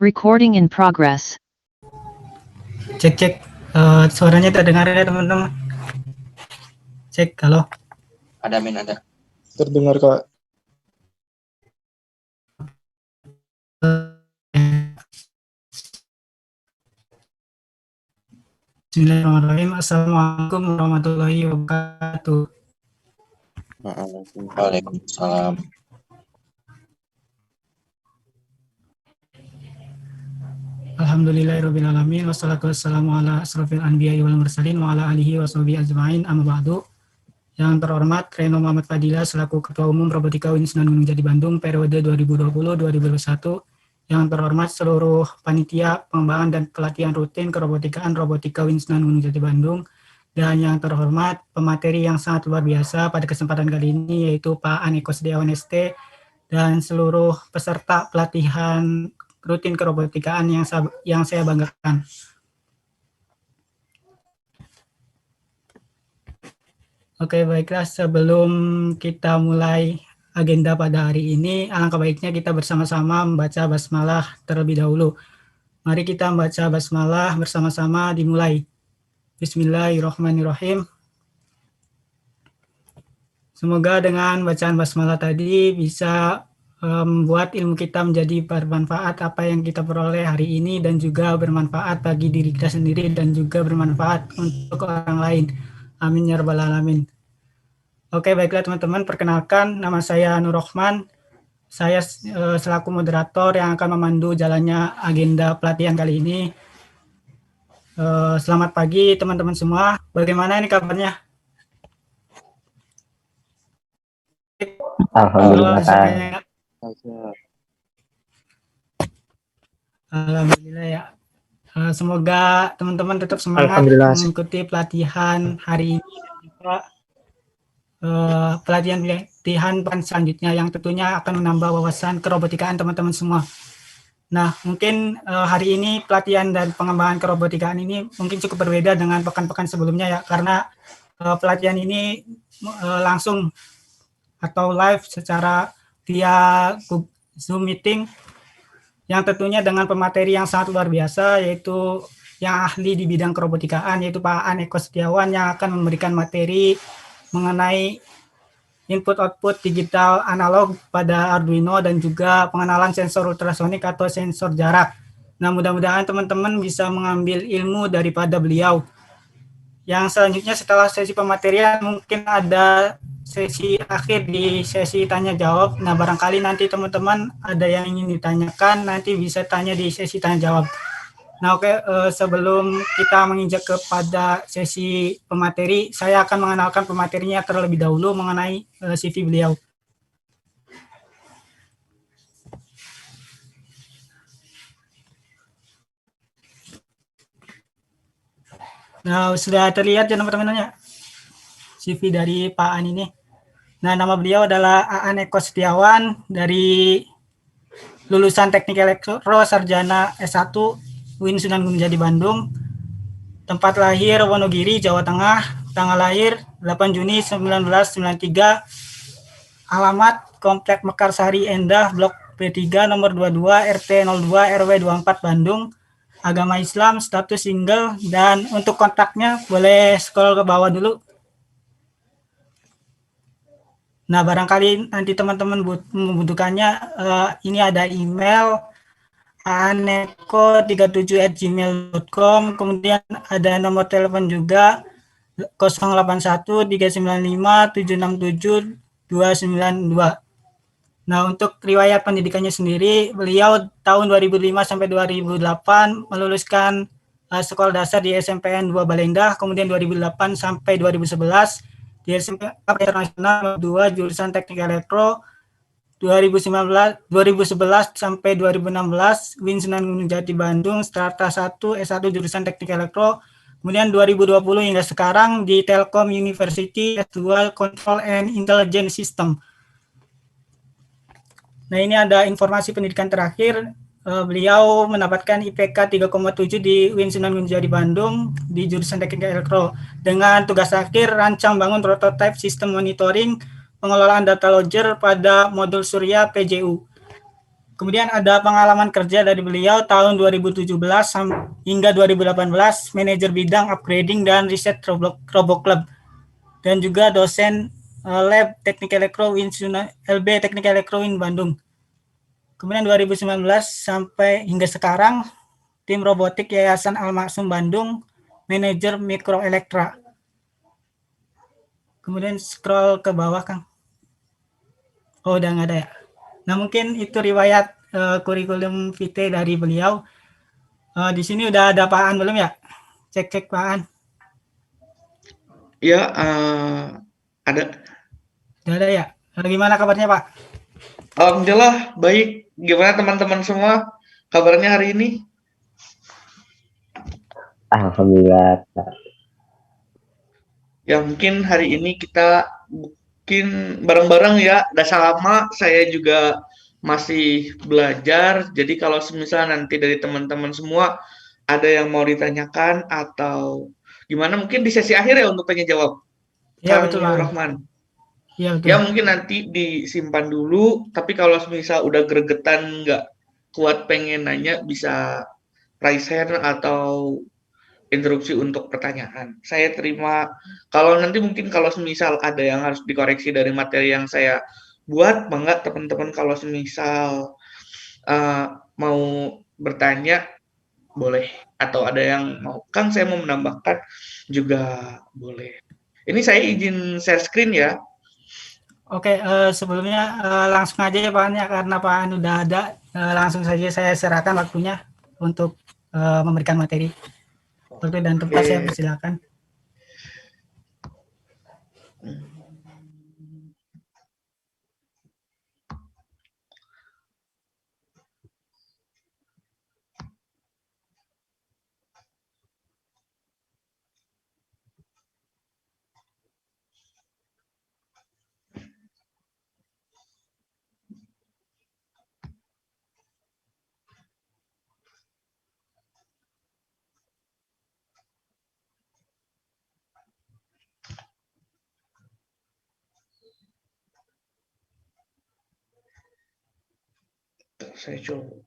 Recording in progress. Cek cek, suaranya terdengar ya teman-teman. Cek, halo. Ada Min, ada. Terdengar Kak. Bismillahirrahmanirrahim. Assalamualaikum warahmatullahi wabarakatuh. Waalaikumsalam. Alhamdulillahirrahmanirrahim. Wassalatu wassalamu ala asrofil anbiya wal mursalin wa ala alihi wa sahbihi ajma'in amma ba'du. Yang terhormat Reno Muhammad Fadila selaku Ketua Umum Robotika UIN Sunan Gunung Jati Bandung periode 2020-2021. Yang terhormat seluruh panitia pengembangan dan pelatihan rutin kerobotikaan Robotika UIN Sunan Gunung Jati Bandung. Dan yang terhormat pemateri yang sangat luar biasa pada kesempatan kali ini yaitu Pak Aneko Setiawan ST dan seluruh peserta pelatihan rutin kerobotikaan yang saya banggakan. Oke, baiklah, sebelum kita mulai agenda pada hari ini, alangkah baiknya kita bersama-sama membaca basmalah terlebih dahulu. Mari kita membaca basmalah bersama-sama, dimulai. Bismillahirrahmanirrahim. Semoga dengan bacaan basmalah tadi bisa membuat ilmu kita menjadi bermanfaat apa yang kita peroleh hari ini dan juga bermanfaat bagi diri kita sendiri dan juga bermanfaat untuk orang lain. Amin ya rabbal alamin. Oke, baiklah teman-teman, perkenalkan nama saya Nur Rohman. Saya selaku moderator yang akan memandu jalannya agenda pelatihan kali ini. Selamat pagi teman-teman semua. Bagaimana ini kabarnya? Alhamdulillah. Alhamdulillah ya. Semoga teman-teman tetap semangat mengikuti pelatihan hari ini dan juga pelatihan selanjutnya yang tentunya akan menambah wawasan kerobotikaan teman-teman semua. Nah, mungkin hari ini pelatihan dan pengembangan kerobotikaan ini mungkin cukup berbeda dengan pekan-pekan sebelumnya ya, karena pelatihan ini langsung atau live secara via Zoom meeting yang tentunya dengan pemateri yang sangat luar biasa, yaitu yang ahli di bidang kerobotikaan, yaitu Pak Aneko Setiawan yang akan memberikan materi mengenai input-output digital analog pada Arduino dan juga pengenalan sensor ultrasonik atau sensor jarak. Nah, mudah-mudahan teman-teman bisa mengambil ilmu daripada beliau. Yang selanjutnya setelah sesi pematerian mungkin ada sesi akhir di sesi tanya jawab. Nah, barangkali nanti teman-teman ada yang ingin ditanyakan, nanti bisa tanya di sesi tanya jawab. Nah, oke, sebelum kita menginjak kepada sesi pemateri, saya akan mengenalkan pematerinya terlebih dahulu mengenai CV beliau. Nah, sudah terlihat ya teman-teman CV dari Pak An ini. Nah, nama beliau adalah Aan Eko Setiawan dari lulusan Teknik Elektro Sarjana S1 UIN Sunan Gunung Jati Bandung. Tempat lahir Wonogiri, Jawa Tengah. Tanggal lahir 8 Juni 1993. Alamat Komplek Mekarsari Endah, Blok P3 nomor 22 RT 02 RW 24 Bandung. Agama Islam, status single, dan untuk kontaknya boleh scroll ke bawah dulu. Nah, barangkali nanti teman-teman membutuhkannya, ini ada email aneko37@gmail.com, kemudian ada nomor telepon juga 081395767292. Nah, untuk riwayat pendidikannya sendiri, beliau tahun 2005 sampai 2008 meluluskan sekolah dasar di SMPN 2 Balendah, kemudian 2008 sampai 2011 di SMP Internasional 2 jurusan Teknik Elektro, 2011 sampai 2016 UIN Sunan Gunung Jati Bandung strata 1 S1 jurusan Teknik Elektro, kemudian 2020 hingga sekarang di Telkom University S2 Control and Intelligence System. Nah, ini ada informasi pendidikan terakhir. Beliau mendapatkan IPK 3,7 di UIN Sunan Gunung Jati Bandung di jurusan Teknik Elektro dengan tugas akhir rancang bangun prototipe sistem monitoring pengelolaan data logger pada modul surya PJU. Kemudian ada pengalaman kerja dari beliau tahun 2017 hingga 2018, manajer bidang upgrading dan riset Robo Club, dan juga dosen lab Teknik Elektro LB Teknik Elektro Bandung. Kemudian 2019 sampai hingga sekarang, tim robotik Yayasan Al-Maksum Bandung, manajer Mikro Elektra. Kemudian scroll ke bawah, Kang. Oh, udah nggak ada ya. Nah, mungkin itu riwayat kurikulum vitae dari beliau. Di sini udah ada Pak An belum ya? Cek Pak An. Ya, ada. Udah ada ya? Gimana kabarnya, Pak? Alhamdulillah, baik. Gimana teman-teman semua kabarnya hari ini? Alhamdulillah. Ya, mungkin hari ini kita bikin bareng-bareng ya. Udah lama saya juga masih belajar. Jadi kalau misalnya nanti dari teman-teman semua ada yang mau ditanyakan atau gimana, mungkin di sesi akhir ya untuk tanya jawab. Ya, Kang betul, Nur Pak. Rahman. Ya, betul. Ya mungkin nanti disimpan dulu, tapi kalau misal udah gregetan nggak kuat pengen nanya, bisa raise hand atau interupsi untuk pertanyaan. Saya terima. Kalau nanti mungkin kalau semisal ada yang harus dikoreksi dari materi yang saya buat, bangga teman-teman kalau semisal mau bertanya boleh, atau ada yang mau, Kang saya mau menambahkan juga boleh. Ini saya izin share screen ya. Oke, sebelumnya langsung aja ya Pak An ya, karena Pak An udah ada, langsung saja saya serahkan waktunya untuk memberikan materi. Waktu dan tempat saya persilakan. Saya coba.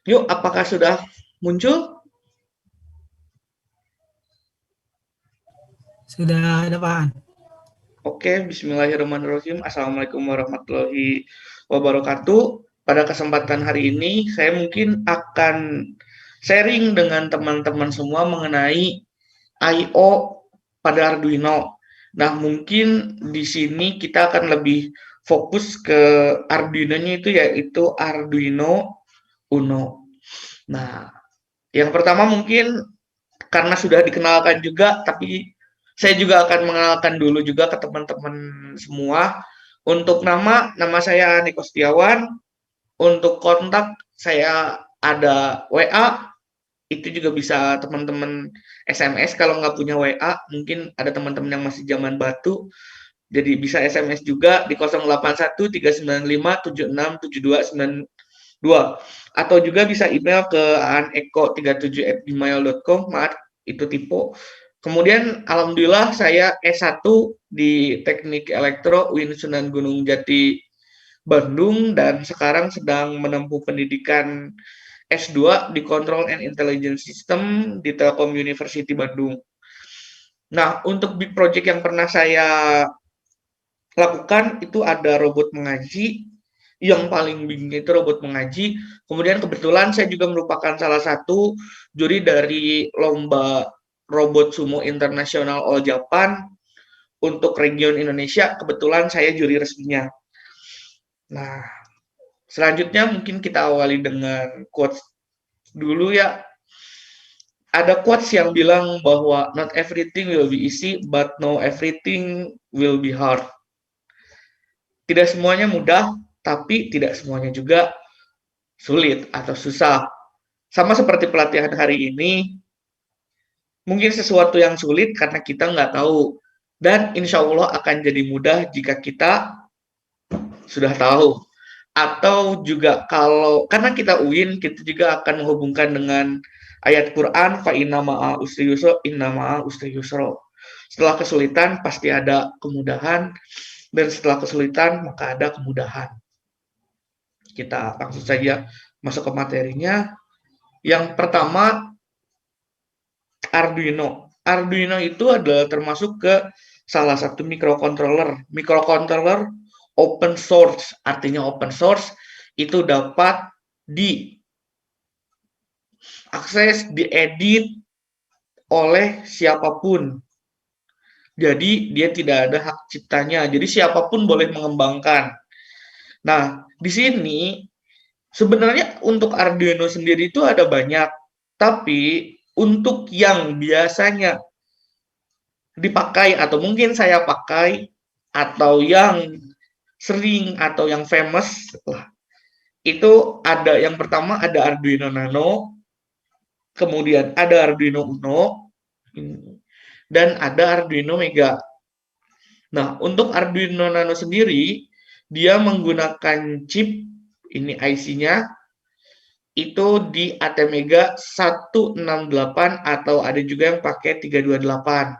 Yuk, apakah sudah muncul? Sudah ada Pak An. Oke, bismillahirrahmanirrahim. Assalamualaikum warahmatullahi wabarakatuh. Pada kesempatan hari ini, saya mungkin akan sharing dengan teman-teman semua mengenai I/O pada Arduino. Nah, mungkin di sini kita akan lebih fokus ke Arduino-nya itu, yaitu Arduino Uno. Nah, yang pertama mungkin karena sudah dikenalkan juga, tapi saya juga akan mengenalkan dulu juga ke teman-teman semua. Untuk nama saya Niko Setiawan. Untuk kontak saya ada WA, itu juga bisa teman-teman SMS kalau nggak punya WA. Mungkin ada teman-teman yang masih zaman batu, jadi bisa SMS juga di 081 395 767292, atau juga bisa email ke aaneko37@gmail.com. Maaf, itu tipe. Kemudian alhamdulillah saya S1 di Teknik Elektro UIN Sunan Gunung Jati Bandung, dan sekarang sedang menempuh pendidikan S2 di Control and Intelligence System di Telkom University Bandung. Nah, untuk big project yang pernah saya lakukan itu ada robot mengaji. Yang paling bingnya itu robot mengaji. Kemudian kebetulan saya juga merupakan salah satu juri dari lomba robot sumo internasional All Japan untuk region Indonesia. Kebetulan saya juri resminya. Nah, selanjutnya mungkin kita awali dengan quotes dulu ya. Ada quotes yang bilang bahwa not everything will be easy, but no everything will be hard. Tidak semuanya mudah, tapi tidak semuanya juga sulit atau susah. Sama seperti pelatihan hari ini, mungkin sesuatu yang sulit karena kita nggak tahu. Dan insya Allah akan jadi mudah jika kita sudah tahu. Atau juga kalau, karena kita UIN, kita juga akan menghubungkan dengan ayat Quran, fa inna ma'a usri yusra, inna ma'a usri yusra. Setelah kesulitan, pasti ada kemudahan. Dan setelah kesulitan, maka ada kemudahan. Kita langsung saja masuk ke materinya. Yang pertama, Arduino. Arduino itu adalah termasuk ke salah satu microcontroller. Microcontroller open source, artinya open source itu dapat diakses, diedit oleh siapapun. Jadi dia tidak ada hak ciptanya. Jadi siapapun boleh mengembangkan. Nah, di sini sebenarnya untuk Arduino sendiri itu ada banyak, tapi untuk yang biasanya dipakai atau mungkin saya pakai atau yang sering atau yang famous itu ada yang pertama ada Arduino Nano, kemudian ada Arduino Uno, dan ada Arduino Mega. Nah, untuk Arduino Nano sendiri dia menggunakan chip ini IC-nya itu di ATmega 168 atau ada juga yang pakai 328.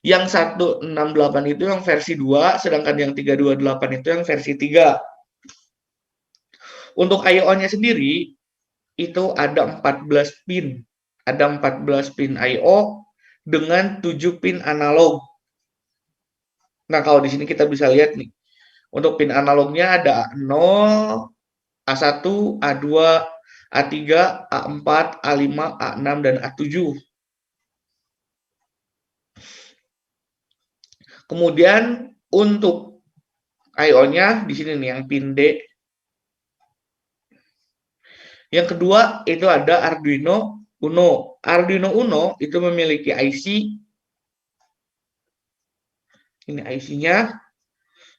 Yang 168 itu yang versi 2, sedangkan yang 328 itu yang versi 3. Untuk I/O-nya sendiri itu ada 14 pin. Ada 14 pin I/O dengan 7 pin analog. Nah, kalau di sini kita bisa lihat nih. Untuk pin analognya ada A0, A1, A2, A3, A4, A5, A6, dan A7. Kemudian untuk I/O-nya di sini nih yang pin D. Yang kedua itu ada Arduino Uno. Arduino Uno itu memiliki IC. Ini IC-nya.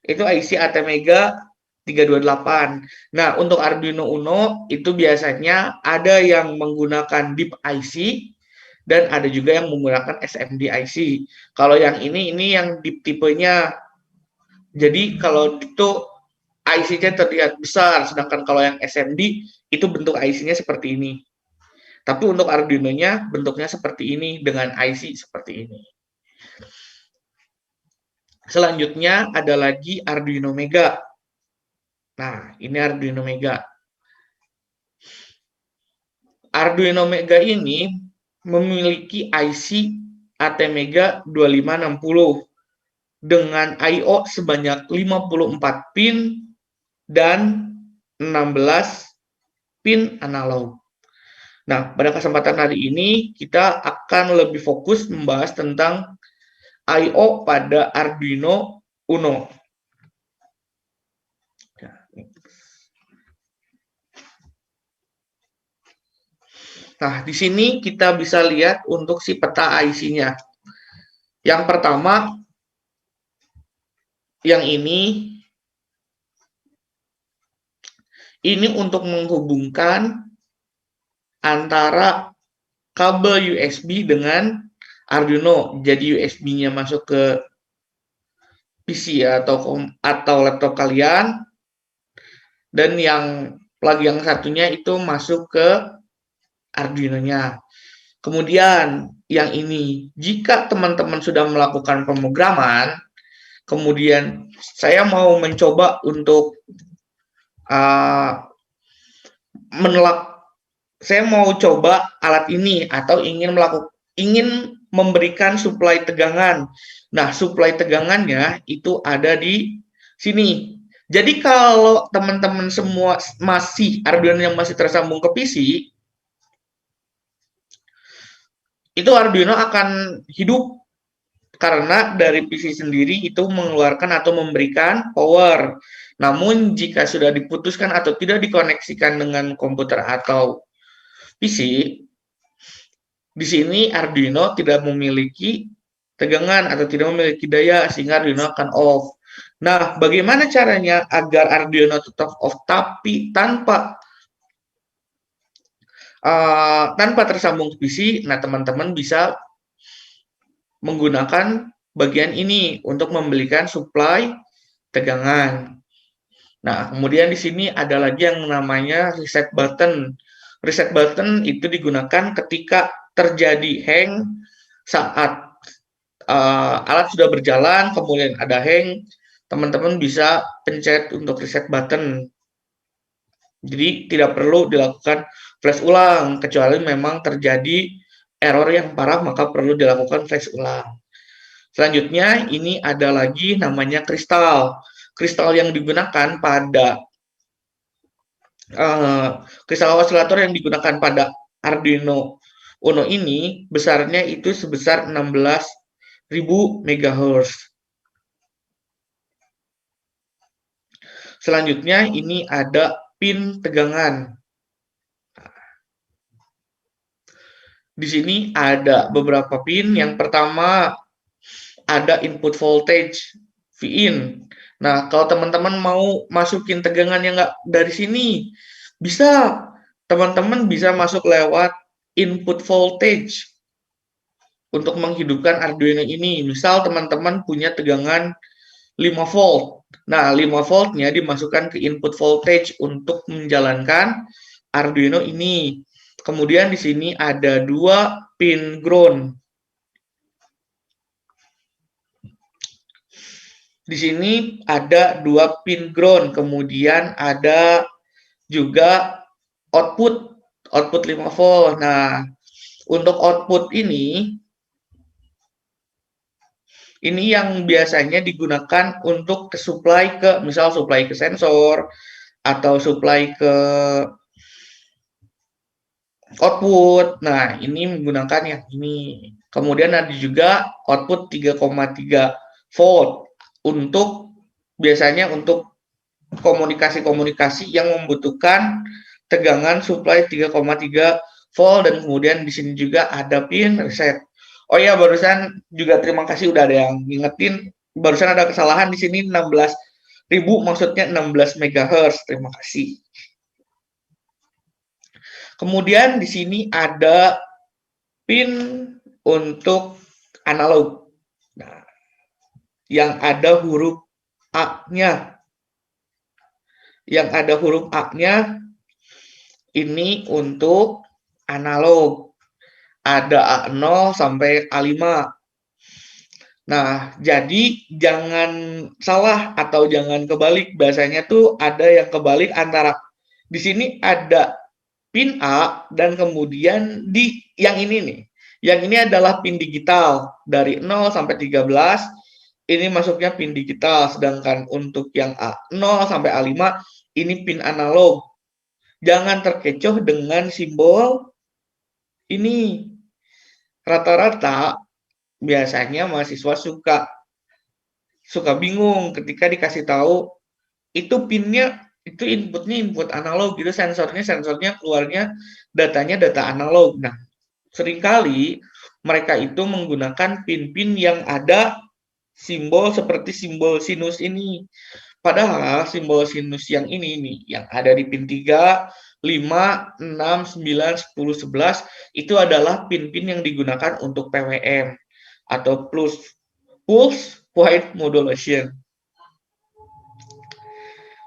Itu IC ATmega 328. Nah, untuk Arduino Uno itu biasanya ada yang menggunakan DIP IC dan ada juga yang menggunakan SMD IC. Kalau yang ini yang DIP tipenya. Jadi kalau itu IC-nya terlihat besar, sedangkan kalau yang SMD itu bentuk IC-nya seperti ini. Tapi untuk Arduino-nya bentuknya seperti ini dengan IC seperti ini. Selanjutnya ada lagi Arduino Mega. Nah, ini Arduino Mega. Arduino Mega ini memiliki IC ATmega 2560 dengan I/O sebanyak 54 pin dan 16 pin analog. Nah, pada kesempatan hari ini kita akan lebih fokus membahas tentang I/O pada Arduino Uno. Nah, di sini kita bisa lihat untuk si peta IC-nya. Yang pertama, yang ini untuk menghubungkan antara kabel USB dengan Arduino. Jadi USB-nya masuk ke PC atau laptop kalian, dan yang plug yang satunya itu masuk ke Arduino-nya. Kemudian yang ini, jika teman-teman sudah melakukan pemrograman, kemudian saya mau mencoba untuk saya mau coba alat ini atau ingin memberikan suplai tegangan. Nah, suplai tegangannya itu ada di sini. Jadi kalau teman-teman semua masih Arduino yang masih tersambung ke PC, itu Arduino akan hidup karena dari PC sendiri itu mengeluarkan atau memberikan power. Namun jika sudah diputuskan atau tidak dikoneksikan dengan komputer atau PC, di sini Arduino tidak memiliki tegangan atau tidak memiliki daya sehingga Arduino akan off. Nah, bagaimana caranya agar Arduino tetap off tapi tanpa tersambung ke PC? Nah, teman-teman bisa menggunakan bagian ini untuk memberikan suplai tegangan. Nah, kemudian di sini ada lagi yang namanya reset button. Reset button itu digunakan ketika terjadi hang saat alat sudah berjalan, kemudian ada hang, teman-teman bisa pencet untuk reset button. Jadi tidak perlu dilakukan flash ulang, kecuali memang terjadi error yang parah maka perlu dilakukan flash ulang. Selanjutnya ini ada lagi namanya kristal. Kristal yang digunakan pada kristal osilator yang digunakan pada Arduino Uno ini besarnya itu sebesar 16.000 MHz. Selanjutnya ini ada pin tegangan. Di sini ada beberapa pin. Yang pertama ada input voltage Vin. Nah, kalau teman-teman mau masukin tegangan yang nggak dari sini, bisa. Teman-teman bisa masuk lewat input voltage untuk menghidupkan Arduino ini. Misal teman-teman punya tegangan 5 volt. Nah, 5 voltnya dimasukkan ke input voltage untuk menjalankan Arduino ini. Kemudian di sini ada 2 pin ground. Di sini ada 2 pin ground, kemudian ada juga output 5 volt. Nah, untuk output ini yang biasanya digunakan untuk supply ke, misal supply ke sensor atau supply ke output. Nah, ini menggunakan yang ini. Kemudian ada juga output 3,3 volt untuk biasanya untuk komunikasi-komunikasi yang membutuhkan tegangan supply 3,3 volt, dan kemudian di sini juga ada pin reset. Oh ya, barusan juga terima kasih udah ada yang ngingetin, barusan ada kesalahan di sini 16.000 maksudnya 16 MHz. Terima kasih. Kemudian di sini ada pin untuk analog. Nah, yang ada huruf A-nya. Yang ada huruf A-nya ini untuk analog. Ada A0 sampai A5. Nah, jadi jangan salah atau jangan kebalik. Biasanya tuh ada yang kebalik antara di sini ada pin A dan kemudian di yang ini nih. Yang ini adalah pin digital dari 0 sampai 13. Ini masuknya pin digital, sedangkan untuk yang A0 sampai A5 ini pin analog. Jangan terkecoh dengan simbol ini. Rata-rata biasanya mahasiswa suka bingung ketika dikasih tahu itu pinnya, itu inputnya input analog gitu, sensornya keluarnya datanya data analog. Nah, seringkali mereka itu menggunakan pin-pin yang ada simbol seperti simbol sinus ini. Padahal simbol sinus yang ini nih, yang ada di pin 3, 5, 6, 9, 10, 11, itu adalah pin-pin yang digunakan untuk PWM atau pulse width modulation.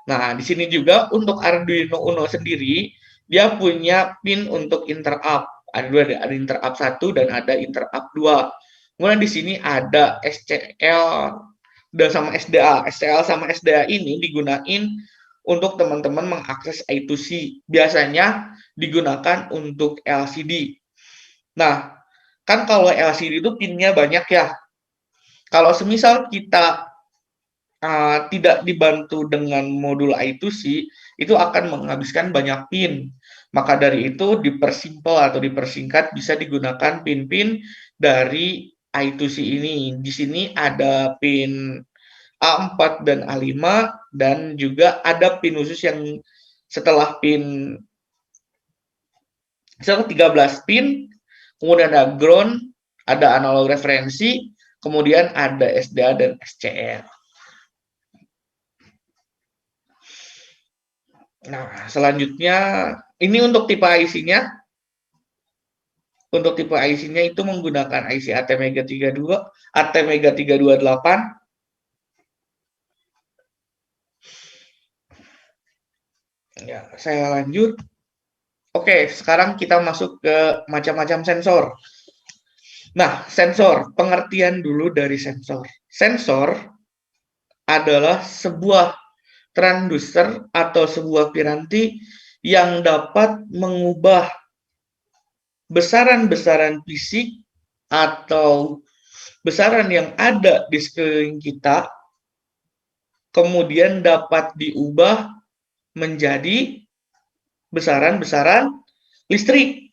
Nah, di sini juga untuk Arduino Uno sendiri, dia punya pin untuk interrupt. Ada interrupt 1 dan ada interrupt 2. Kemudian di sini ada SCL dan sama SDA. SCL sama SDA ini digunakan untuk teman-teman mengakses I2C. Biasanya digunakan untuk LCD. Nah, kan kalau LCD itu pinnya banyak ya. Kalau semisal kita tidak dibantu dengan modul I2C, itu akan menghabiskan banyak pin. Maka dari itu dipersimpel atau dipersingkat bisa digunakan pin-pin dari I2C ini. Di sini ada pin A4 dan A5, dan juga ada pin khusus yang setelah 13 pin, kemudian ada ground, ada analog referensi, kemudian ada SDA dan SCL. Nah, selanjutnya ini untuk tipe IC-nya. Untuk tipe IC-nya itu menggunakan IC ATmega 328. Ya, saya lanjut. Oke, sekarang kita masuk ke macam-macam sensor. Nah, sensor, pengertian dulu dari sensor. Sensor adalah sebuah transducer atau sebuah piranti yang dapat mengubah besaran-besaran fisik atau besaran yang ada di sekeliling kita, kemudian dapat diubah menjadi besaran-besaran listrik.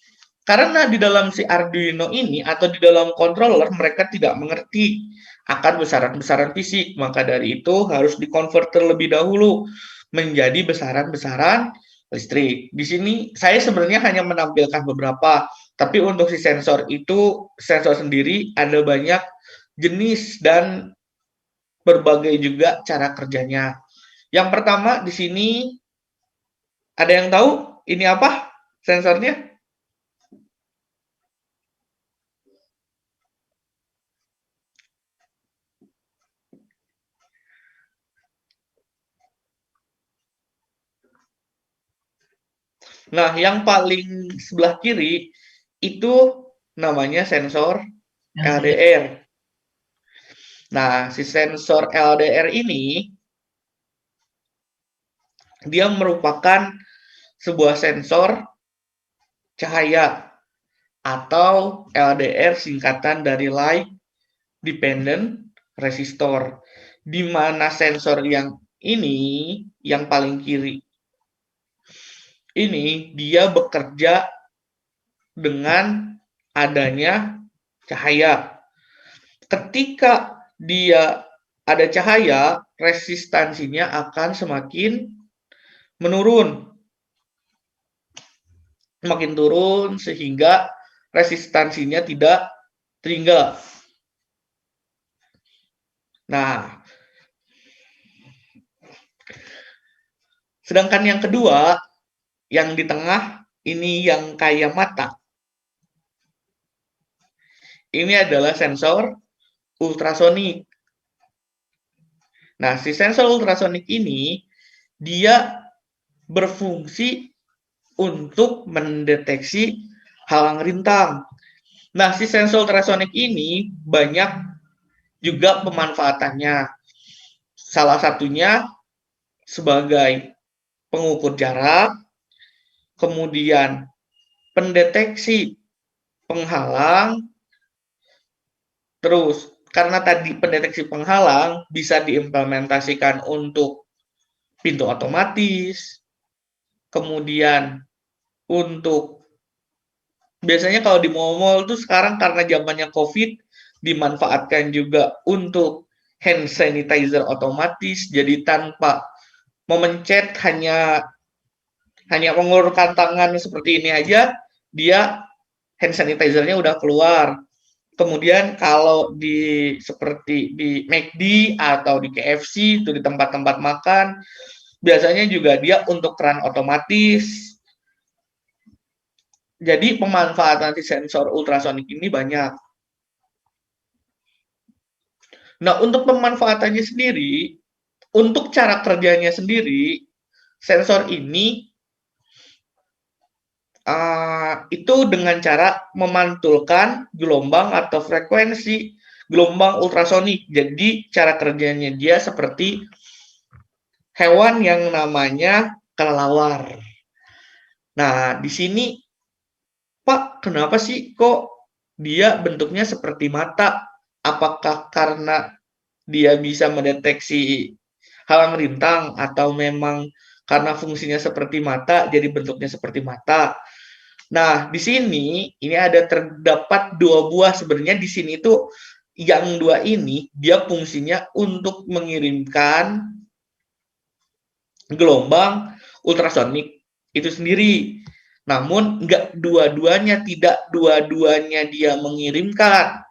Karena di dalam si Arduino ini atau di dalam controller mereka tidak mengerti akan besaran-besaran fisik, maka dari itu harus dikonvert terlebih dahulu menjadi besaran-besaran listrik. Di sini saya sebenarnya hanya menampilkan beberapa, tapi untuk si sensor itu, sensor sendiri ada banyak jenis dan berbagai juga cara kerjanya. Yang pertama di sini, ada yang tahu ini apa sensornya? Nah, yang paling sebelah kiri itu namanya sensor LDR. Nah, si sensor LDR ini dia merupakan sebuah sensor cahaya atau LDR singkatan dari Light Dependent Resistor, di mana sensor yang ini, yang paling kiri ini, dia bekerja dengan adanya cahaya. Ketika dia ada cahaya, resistansinya akan semakin menurun. Semakin turun sehingga resistansinya tidak terhingga. Nah, sedangkan yang kedua, yang di tengah, ini yang kayak mata. Ini adalah sensor ultrasonik. Nah, si sensor ultrasonik ini, dia berfungsi untuk mendeteksi halang rintang. Nah, si sensor ultrasonik ini banyak juga pemanfaatannya. Salah satunya sebagai pengukur jarak, kemudian pendeteksi penghalang, terus karena tadi pendeteksi penghalang bisa diimplementasikan untuk pintu otomatis, kemudian untuk biasanya kalau di mall-mall tuh sekarang karena zamannya COVID dimanfaatkan juga untuk hand sanitizer otomatis, jadi tanpa memencet hanya mengulurkan tangan seperti ini aja, dia hand sanitizer-nya udah keluar. Kemudian kalau seperti di McD atau di KFC itu di tempat-tempat makan, biasanya juga dia untuk keran otomatis. Jadi pemanfaatan si sensor ultrasonik ini banyak. Nah, untuk pemanfaatannya sendiri, untuk cara kerjanya sendiri, sensor ini itu dengan cara memantulkan gelombang atau frekuensi gelombang ultrasonik. Jadi cara kerjanya dia seperti hewan yang namanya kelelawar. Nah, di sini, Pak, kenapa sih kok dia bentuknya seperti mata? Apakah karena dia bisa mendeteksi halang rintang atau memang karena fungsinya seperti mata, jadi bentuknya seperti mata? Nah, di sini ini terdapat dua buah sebenarnya di sini itu yang dua ini dia fungsinya untuk mengirimkan gelombang ultrasonik itu sendiri. Namun enggak dua-duanya, tidak dua-duanya dia mengirimkan.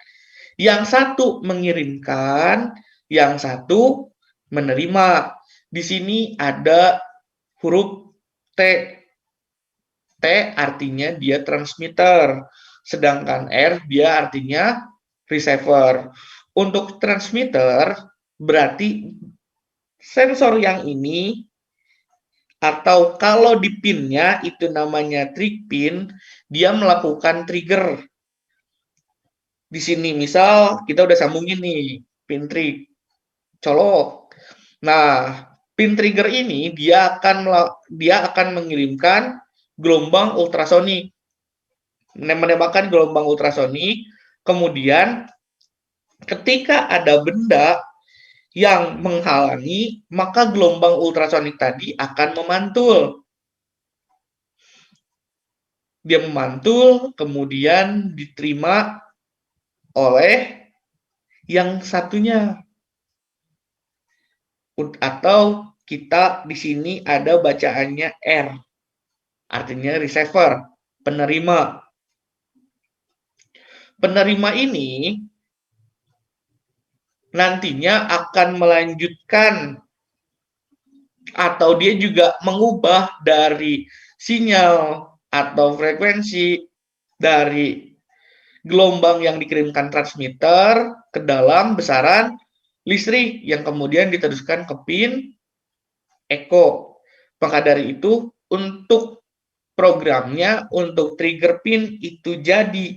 Yang satu mengirimkan, yang satu menerima. Di sini ada huruf T. T artinya dia transmitter, sedangkan R dia artinya receiver. Untuk transmitter berarti sensor yang ini atau kalau di pinnya itu namanya trig pin, dia melakukan trigger. Di sini misal kita udah sambungin nih pin trig, colok. Nah, pin trigger ini dia akan mengirimkan gelombang ultrasonik, menembakkan gelombang ultrasonik. Kemudian ketika ada benda yang menghalangi, maka gelombang ultrasonik tadi akan memantul. Dia memantul, kemudian diterima oleh yang satunya. Atau kita di sini ada bacaannya R, artinya receiver, penerima. Penerima ini nantinya akan melanjutkan atau dia juga mengubah dari sinyal atau frekuensi dari gelombang yang dikirimkan transmitter ke dalam besaran listrik yang kemudian diteruskan ke pin echo. Maka dari itu untuk programnya untuk trigger pin itu jadi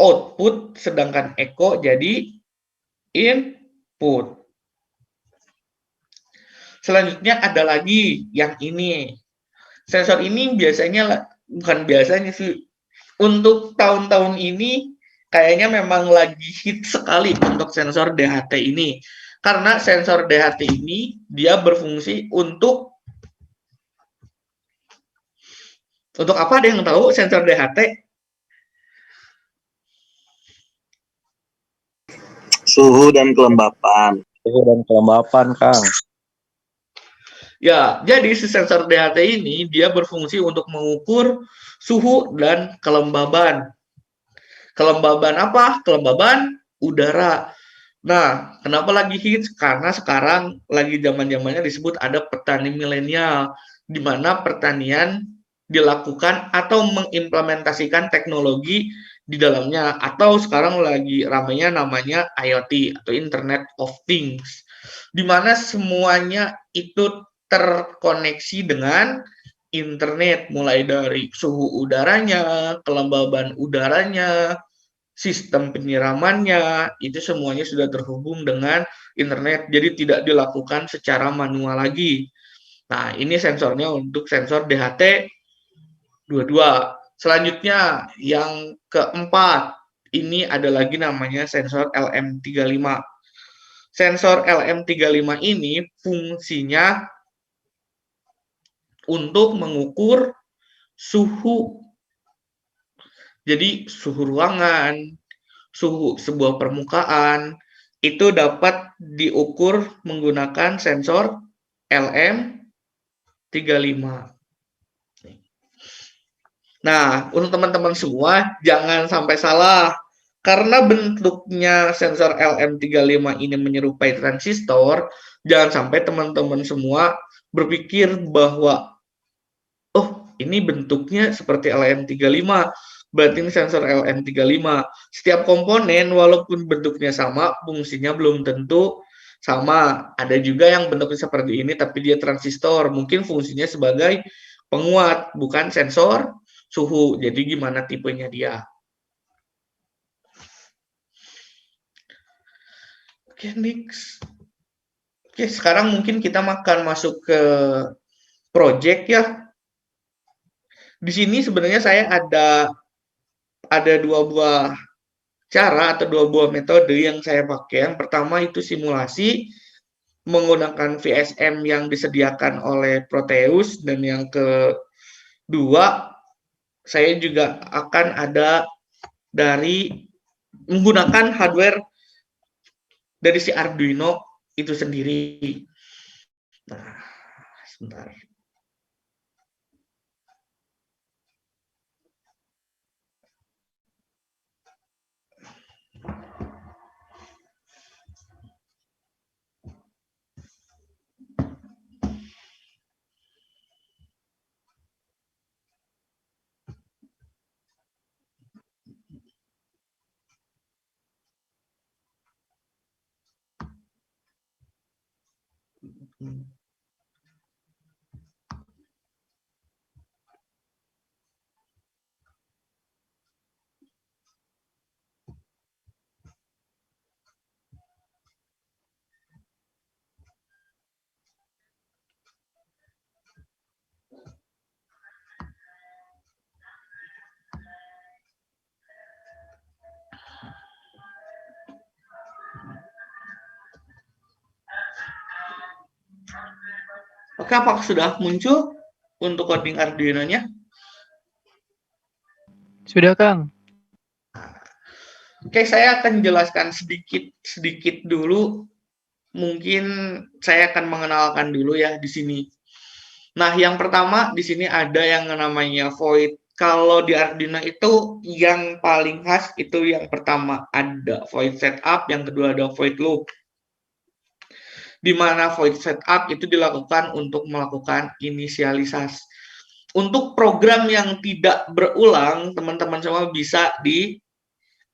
output sedangkan echo jadi input. Selanjutnya ada lagi yang ini. Sensor ini biasanya bukan biasanya sih, untuk tahun-tahun ini kayaknya memang lagi hit sekali untuk sensor DHT ini. Karena sensor DHT ini dia berfungsi untuk apa? Ada yang tahu sensor DHT? Suhu dan kelembapan. Suhu dan kelembapan, Kang. Ya, jadi si sensor DHT ini dia berfungsi untuk mengukur suhu dan kelembaban. Kelembaban apa? Kelembaban udara. Nah, kenapa lagi hits? Karena sekarang lagi zaman-zamannya disebut ada petani milenial, di mana pertanian dilakukan atau mengimplementasikan teknologi di dalamnya, atau sekarang lagi ramainya namanya IoT atau Internet of Things, di mana semuanya itu terkoneksi dengan internet, mulai dari suhu udaranya, kelembaban udaranya, sistem penyiramannya, itu semuanya sudah terhubung dengan internet, jadi tidak dilakukan secara manual lagi. Nah, ini sensornya untuk sensor DHT 22. Selanjutnya, yang keempat, ini ada lagi namanya sensor LM35. Sensor LM35 ini fungsinya untuk mengukur suhu. Jadi, suhu ruangan, suhu sebuah permukaan itu dapat diukur menggunakan sensor LM35. Nah, untuk teman-teman semua jangan sampai salah. Karena bentuknya sensor LM35 ini menyerupai transistor, jangan sampai teman-teman semua berpikir bahwa oh, ini bentuknya seperti LM35. Berarti ini sensor LM35. Setiap komponen walaupun bentuknya sama, fungsinya belum tentu sama. Ada juga yang bentuknya seperti ini tapi dia transistor. Mungkin fungsinya sebagai penguat, bukan sensor suhu. Jadi gimana tipenya dia. Oke, next. Oke, sekarang mungkin kita akan masuk ke project ya. Di sini sebenarnya saya ada dua buah cara atau dua buah metode yang saya pakai. Yang pertama itu simulasi menggunakan VSM yang disediakan oleh Proteus, dan yang kedua saya juga akan ada dari menggunakan hardware dari si Arduino itu sendiri. Nah, sebentar. Oke, apakah sudah muncul untuk coding Arduino-nya? Sudah, Kang. Oke, saya akan jelaskan sedikit dulu. Mungkin saya akan mengenalkan dulu ya di sini. Nah, yang pertama di sini ada yang namanya void. Kalau di Arduino itu yang paling khas itu yang pertama ada void setup, yang kedua ada void loop. Di mana void setup itu dilakukan untuk melakukan inisialisasi. Untuk program yang tidak berulang, teman-teman semua bisa di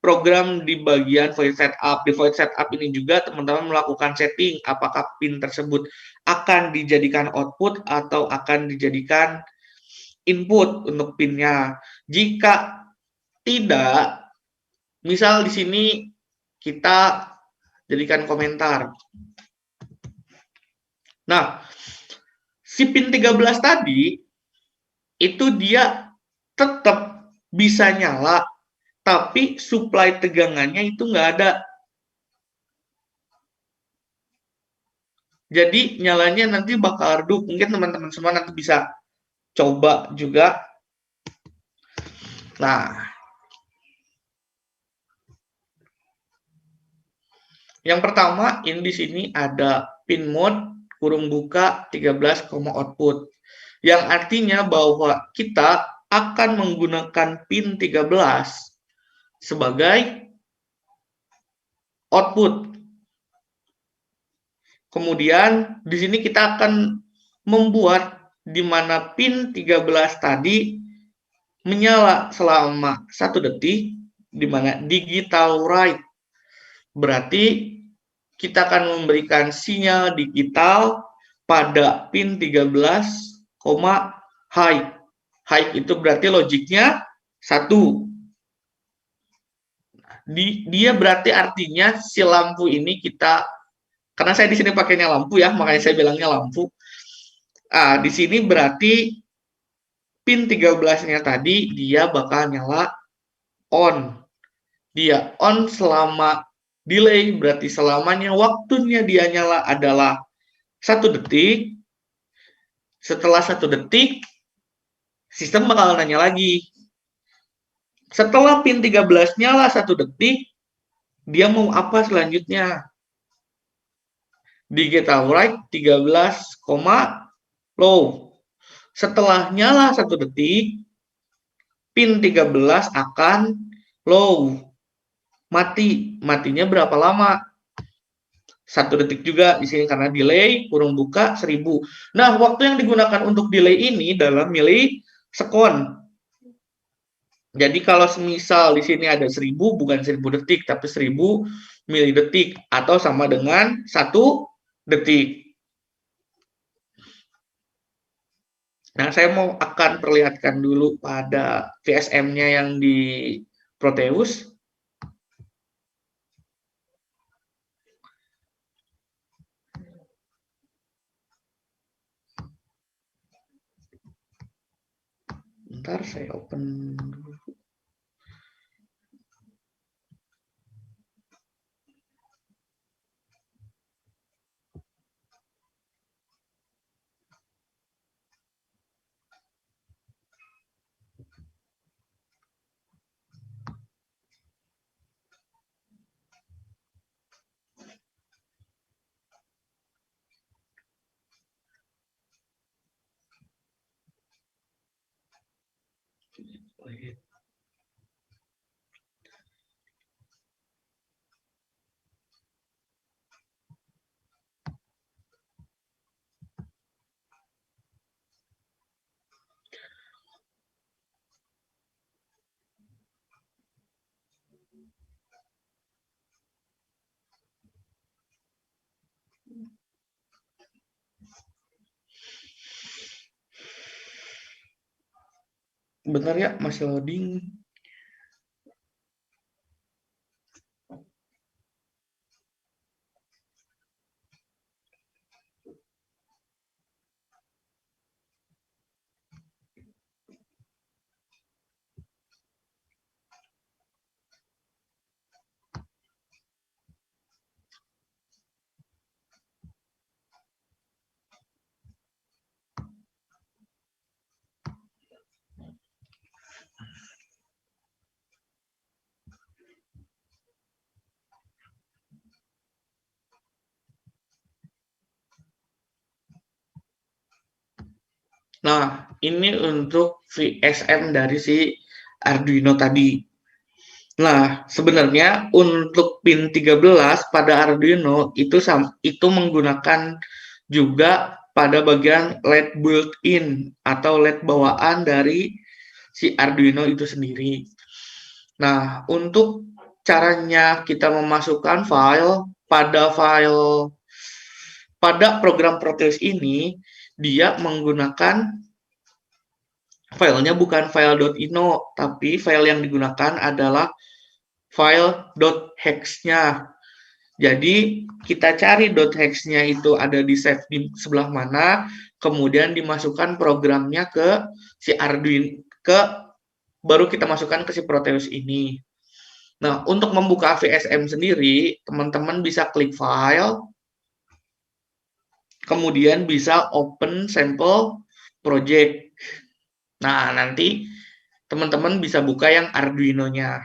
program di bagian void setup. Di void setup ini juga teman-teman melakukan setting apakah pin tersebut akan dijadikan output atau akan dijadikan input untuk pinnya. Jika tidak, misal di sini kita jadikan komentar. Nah, si pin 13 tadi itu dia tetap bisa nyala, tapi supply tegangannya itu nggak ada. Jadi nyalanya nanti bakal redup. Mungkin teman-teman semua nanti bisa coba juga. Nah, yang pertama ini di sini ada pin mode kurung buka 13, output. Yang artinya bahwa kita akan menggunakan pin 13 sebagai output. Kemudian di sini kita akan membuat di mana pin 13 tadi menyala selama 1 detik, di mana digital write. Berarti kita akan memberikan sinyal digital pada pin 13, high. High itu berarti logiknya 1. Dia berarti artinya si lampu ini kita, karena saya di sini pakainya lampu ya, makanya saya bilangnya lampu. Di sini berarti pin 13-nya tadi dia bakal nyala on. Dia on selama delay, berarti selamanya waktunya dia nyala adalah 1 detik. Setelah 1 detik, sistem bakal nanya lagi. Setelah pin 13 nyala 1 detik, dia mau apa selanjutnya? Digital write 13, low. Setelah nyala 1 detik, pin 13 akan low. Matinya berapa lama? 1 detik juga di sini karena delay kurung buka 1000. Nah, waktu yang digunakan untuk delay ini dalam milisekon. Jadi kalau semisal di sini ada 1000 bukan 1000 detik tapi 1000 milidetik atau sama dengan 1 detik. Nah, saya akan perlihatkan dulu pada VSM-nya yang di Proteus. Bentar, saya open dulu. Bentar ya, masih loading. Nah, ini untuk VSM dari si Arduino tadi. Nah, sebenarnya untuk pin 13 pada Arduino itu menggunakan juga pada bagian LED built-in atau LED bawaan dari si Arduino itu sendiri. Nah, untuk caranya kita memasukkan pada program Proteus ini, dia menggunakan filenya bukan file.ino, tapi file yang digunakan adalah file .hex-nya. Jadi kita cari .hex-nya itu ada di save di sebelah mana, kemudian dimasukkan programnya ke si Arduino, baru kita masukkan ke si Proteus ini. Nah, untuk membuka VSM sendiri, teman-teman bisa klik file, kemudian bisa open sample project. Nah, nanti teman-teman bisa buka yang Arduino-nya.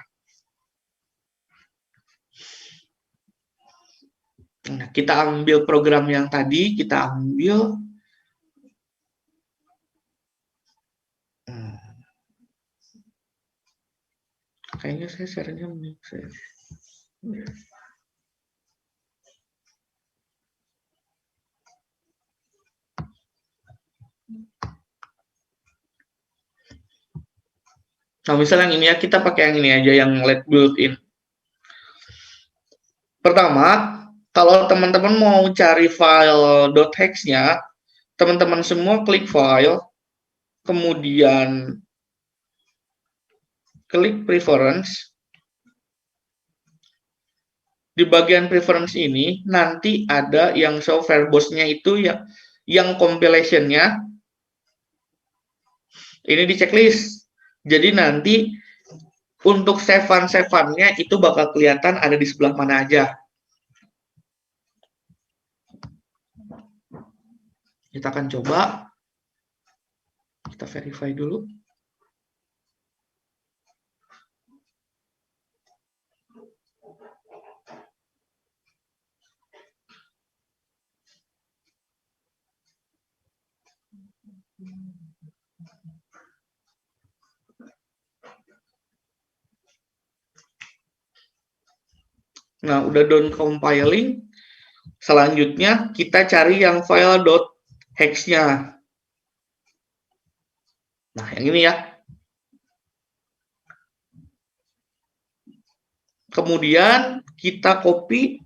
Nah, kita ambil program yang tadi, kita ambil. Kayaknya saya share-nya Nah, misalnya yang ini ya, kita pakai yang ini aja, yang LED built-in. Pertama, kalau teman-teman mau cari file .hex-nya, teman-teman semua klik file, kemudian klik preference. Di bagian preference ini, nanti ada yang show verbose-nya itu yang compilation-nya, ini di checklist. Jadi nanti untuk save-an-nya itu bakal kelihatan ada di sebelah mana aja. Kita akan coba. Kita verify dulu. Nah, udah done compiling. Selanjutnya kita cari yang file .hex-nya. Nah, yang ini ya. Kemudian kita copy,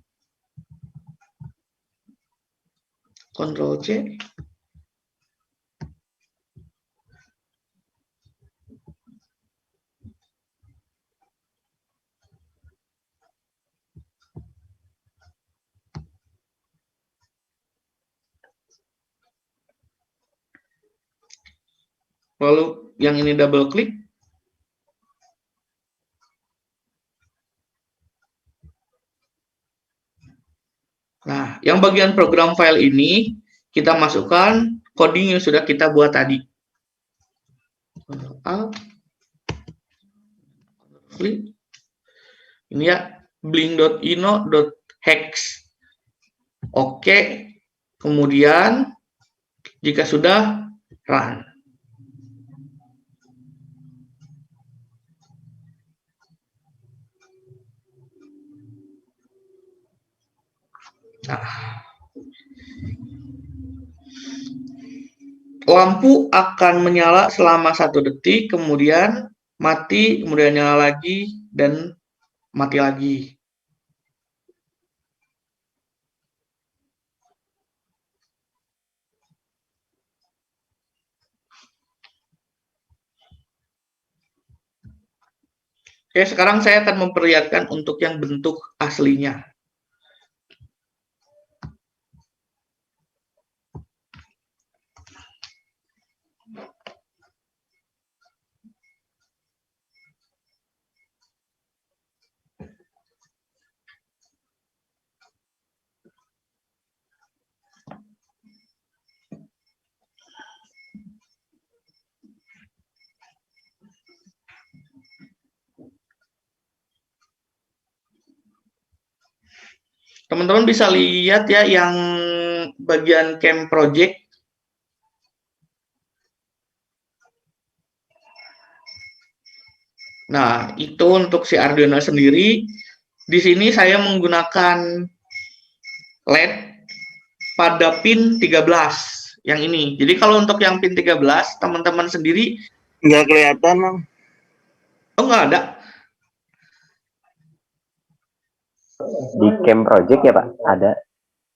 Ctrl C. Lalu yang ini double klik. Nah, yang bagian program file ini kita masukkan coding yang sudah kita buat tadi. Ini ya, blink.ino.hex. Oke. Kemudian jika sudah, run. Nah, lampu akan menyala selama 1 detik, kemudian mati, kemudian nyala lagi, dan mati lagi. Oke, sekarang saya akan memperlihatkan untuk yang bentuk aslinya. Teman-teman bisa lihat ya yang bagian camp project. Nah, itu untuk si Arduino sendiri. Di sini saya menggunakan LED pada pin 13 yang ini. Jadi kalau untuk yang pin 13, teman-teman sendiri Nggak kelihatan, Bang. oh nggak ada. Di camp project ya Pak, ada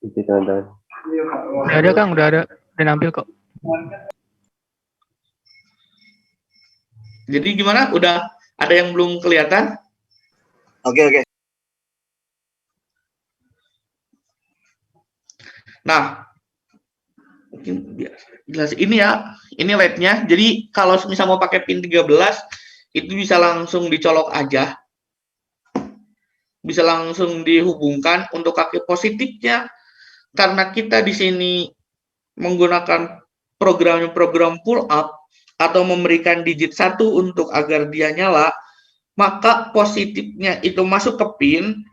itu teman-teman. Udah ada Kang, udah nampil kok. Jadi gimana? Udah ada yang belum kelihatan? Oke. Nah, mungkin biar jelas ini ya, ini LED-nya. Jadi kalau misal mau pakai pin 13, itu bisa langsung dicolok aja. Bisa langsung dihubungkan untuk kaki positifnya. Karena kita di sini menggunakan program pull up atau memberikan digit 1 untuk agar dia nyala, maka positifnya itu masuk ke pin,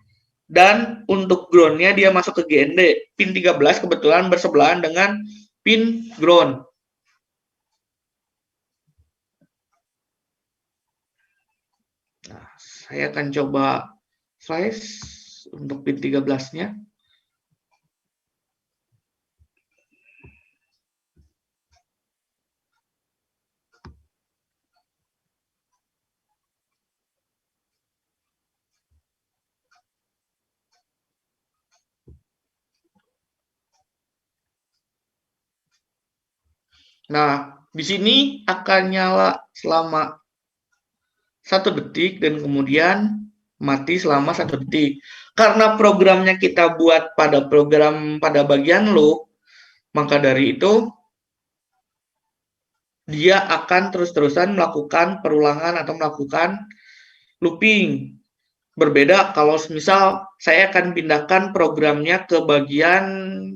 dan untuk ground-nya dia masuk ke GND. Pin 13 kebetulan bersebelahan dengan pin ground. Nah, saya akan coba flash untuk pin 13-nya. Nah, di sini akan nyala selama 1 detik dan kemudian mati selama 1 detik. Karena programnya kita buat pada bagian loop, maka dari itu dia akan terus-terusan melakukan perulangan atau melakukan looping. Berbeda kalau misal saya akan pindahkan programnya ke bagian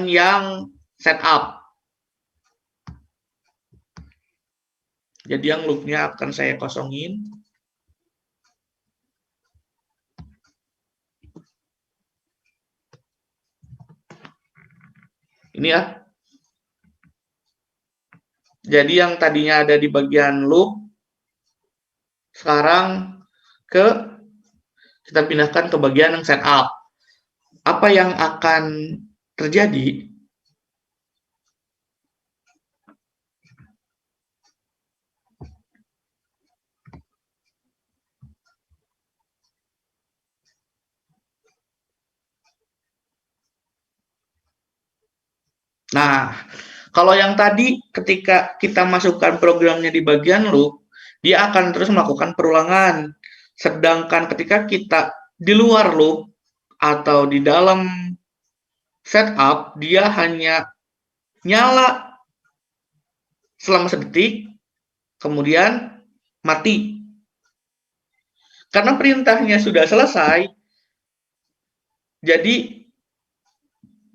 yang setup. Jadi yang loopnya akan saya kosongin. Ini ya. Jadi yang tadinya ada di bagian loop, sekarang kita pindahkan ke bagian yang setup. Apa yang akan terjadi? Nah, kalau yang tadi ketika kita masukkan programnya di bagian loop, dia akan terus melakukan perulangan. Sedangkan ketika kita di luar loop atau di dalam setup, dia hanya nyala selama 1 detik, kemudian mati. Karena perintahnya sudah selesai, jadi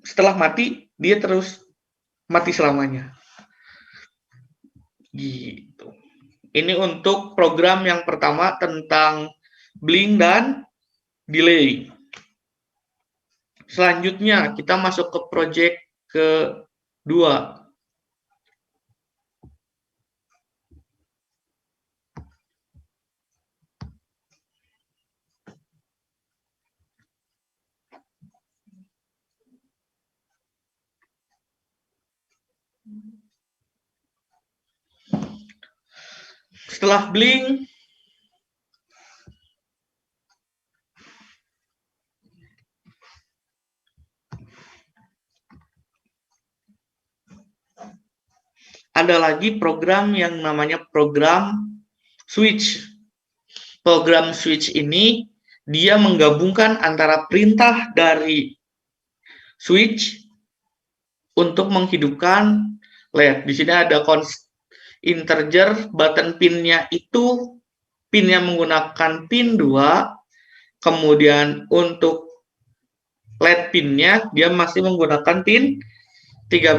setelah mati, dia terus mati selamanya. Gitu. Ini untuk program yang pertama tentang blink dan delay. Selanjutnya kita masuk ke project kedua. Setelah blink, ada lagi program yang namanya program switch. Program switch ini dia menggabungkan antara perintah dari switch untuk menghidupkan LED. Di sini ada integer, button pinnya itu pinnya menggunakan pin 2, kemudian untuk LED pinnya dia masih menggunakan pin 13.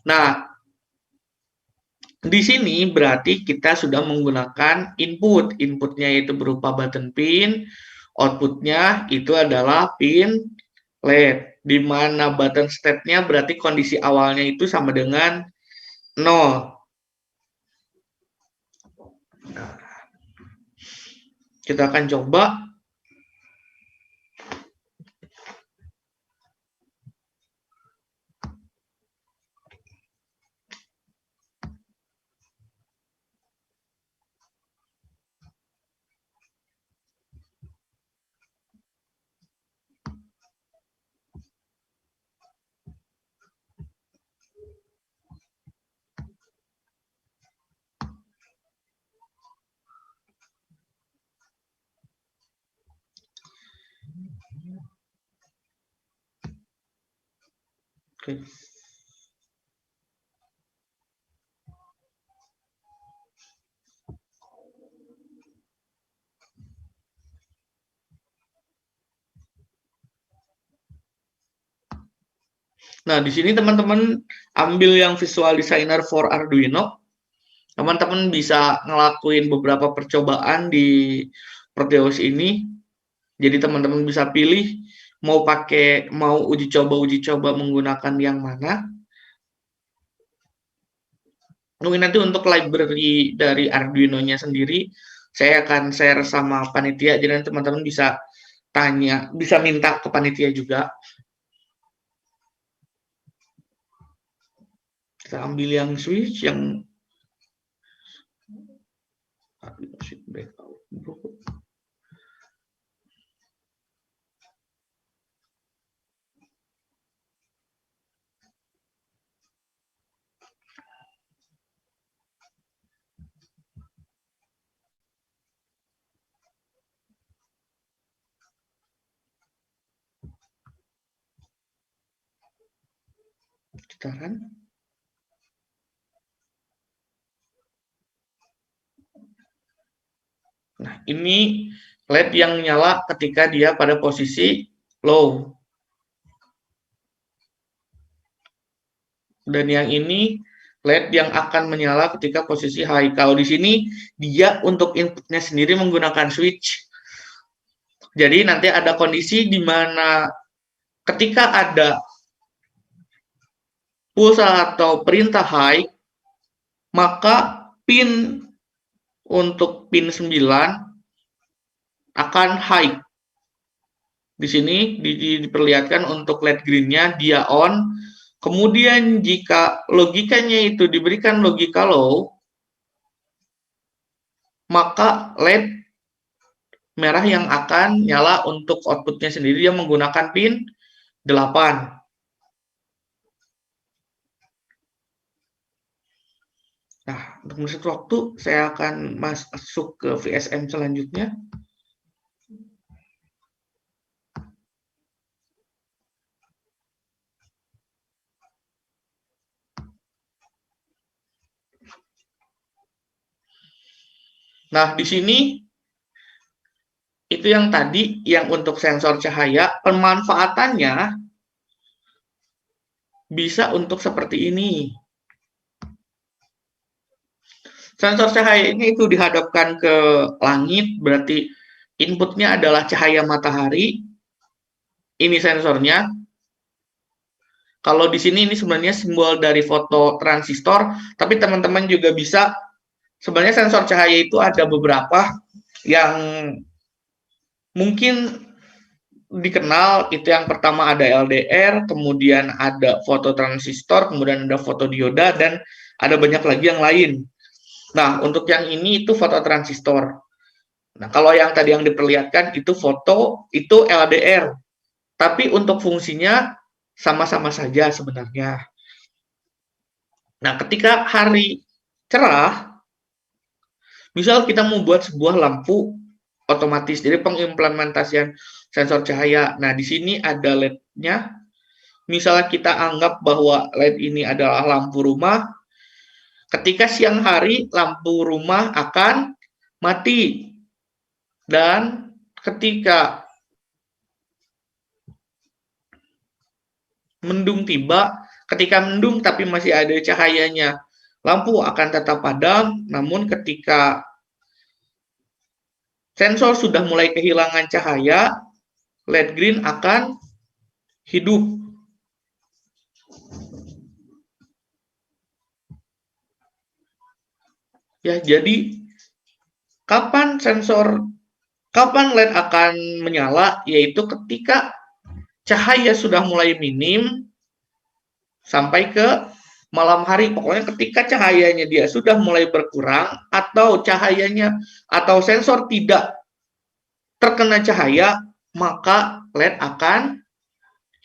Nah, di sini berarti kita sudah menggunakan inputnya itu berupa button pin, outputnya itu adalah pin LED. di mana button state-nya berarti kondisi awalnya itu sama dengan 0. Nah, kita akan coba. Oke. Nah, di sini teman-teman ambil yang Visual Designer for Arduino. Teman-teman bisa ngelakuin beberapa percobaan di Proteus ini. Jadi teman-teman bisa pilih mau uji coba menggunakan yang mana. Mungkin nanti untuk library dari Arduino-nya sendiri saya akan share sama panitia, jadi teman-teman bisa tanya, bisa minta ke panitia juga. Kita ambil yang switch yang sekitaran. Nah, ini LED yang nyala ketika dia pada posisi low. Dan yang ini LED yang akan menyala ketika posisi high. Kalau di sini dia untuk inputnya sendiri menggunakan switch. Jadi nanti ada kondisi di mana ketika ada pulsa atau perintah high, maka pin untuk pin 9 akan high. Di sini diperlihatkan untuk LED green-nya dia on. Kemudian jika logikanya itu diberikan logika low, maka LED merah yang akan nyala untuk outputnya sendiri yang menggunakan pin 8. Nah, untuk mengisi waktu, saya akan masuk ke VSM selanjutnya. Nah, di sini itu yang tadi, yang untuk sensor cahaya, pemanfaatannya bisa untuk seperti ini. Sensor cahaya ini itu dihadapkan ke langit, berarti inputnya adalah cahaya matahari. Ini sensornya. Kalau di sini ini sebenarnya simbol dari foto transistor, tapi teman-teman juga bisa, sebenarnya sensor cahaya itu ada beberapa yang mungkin dikenal. Itu yang pertama ada LDR, kemudian ada foto transistor, kemudian ada fotodioda, dan ada banyak lagi yang lain. Nah, untuk yang ini itu foto transistor. Nah, kalau yang tadi yang diperlihatkan itu foto, itu LDR. Tapi untuk fungsinya sama-sama saja sebenarnya. Nah, ketika hari cerah, misal kita mau buat sebuah lampu otomatis, jadi pengimplementasian sensor cahaya. Nah, di sini ada LED-nya. Misalnya kita anggap bahwa LED ini adalah lampu rumah. Ketika siang hari, lampu rumah akan mati. Dan ketika mendung tiba, ketika mendung tapi masih ada cahayanya, lampu akan tetap padam. Namun ketika sensor sudah mulai kehilangan cahaya, LED green akan hidup. Ya, jadi kapan LED akan menyala? Yaitu ketika cahaya sudah mulai minim sampai ke malam hari. Pokoknya ketika cahayanya dia sudah mulai berkurang atau cahayanya atau sensor tidak terkena cahaya, maka LED akan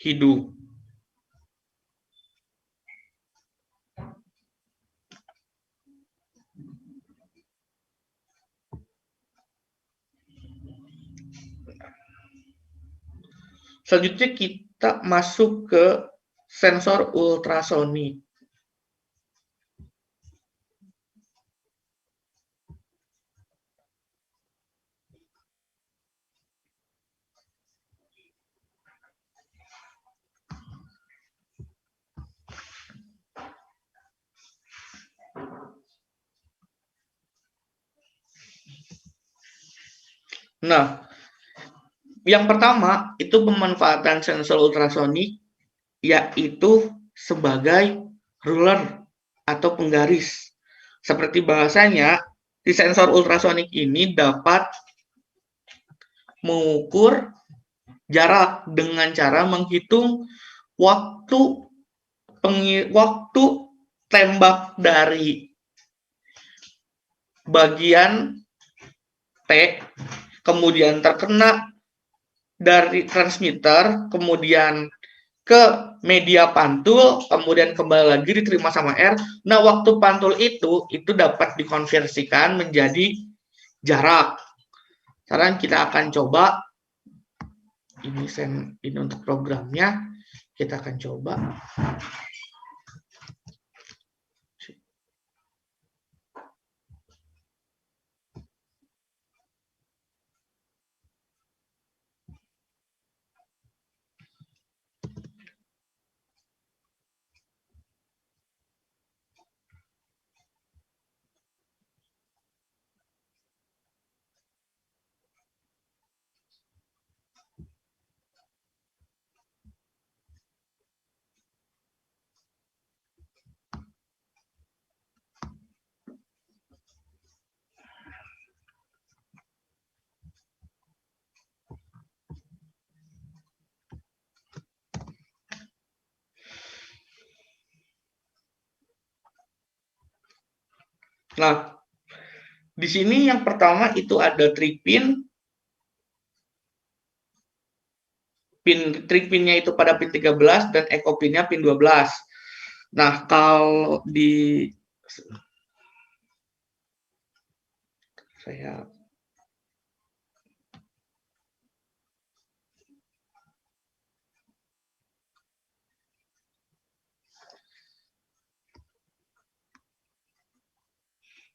hidup. Selanjutnya kita masuk ke sensor ultrasonik. Nah, yang pertama itu pemanfaatan sensor ultrasonik yaitu sebagai ruler atau penggaris. Seperti bahasanya, di sensor ultrasonik ini dapat mengukur jarak dengan cara menghitung waktu tembak dari bagian T, kemudian terkena dari transmitter, kemudian ke media pantul, kemudian kembali lagi diterima sama R. Nah, waktu pantul itu dapat dikonversikan menjadi jarak. Sekarang kita akan coba, ini untuk programnya, kita akan coba. Nah, di sini yang pertama itu ada trig pin. Trig pinnya itu pada pin 13 dan echo pinnya pin 12. Nah, kalau di saya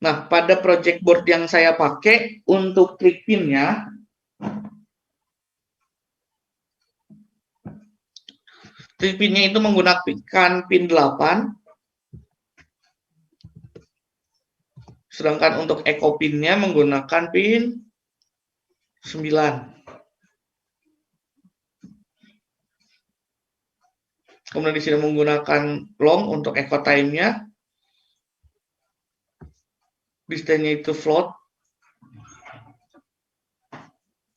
Nah, pada project board yang saya pakai untuk trig pinnya, trig pinnya itu menggunakan pin 8, sedangkan untuk echo pinnya menggunakan pin 9. Kemudian di sini menggunakan long untuk echo time-nya. Display-nya itu float.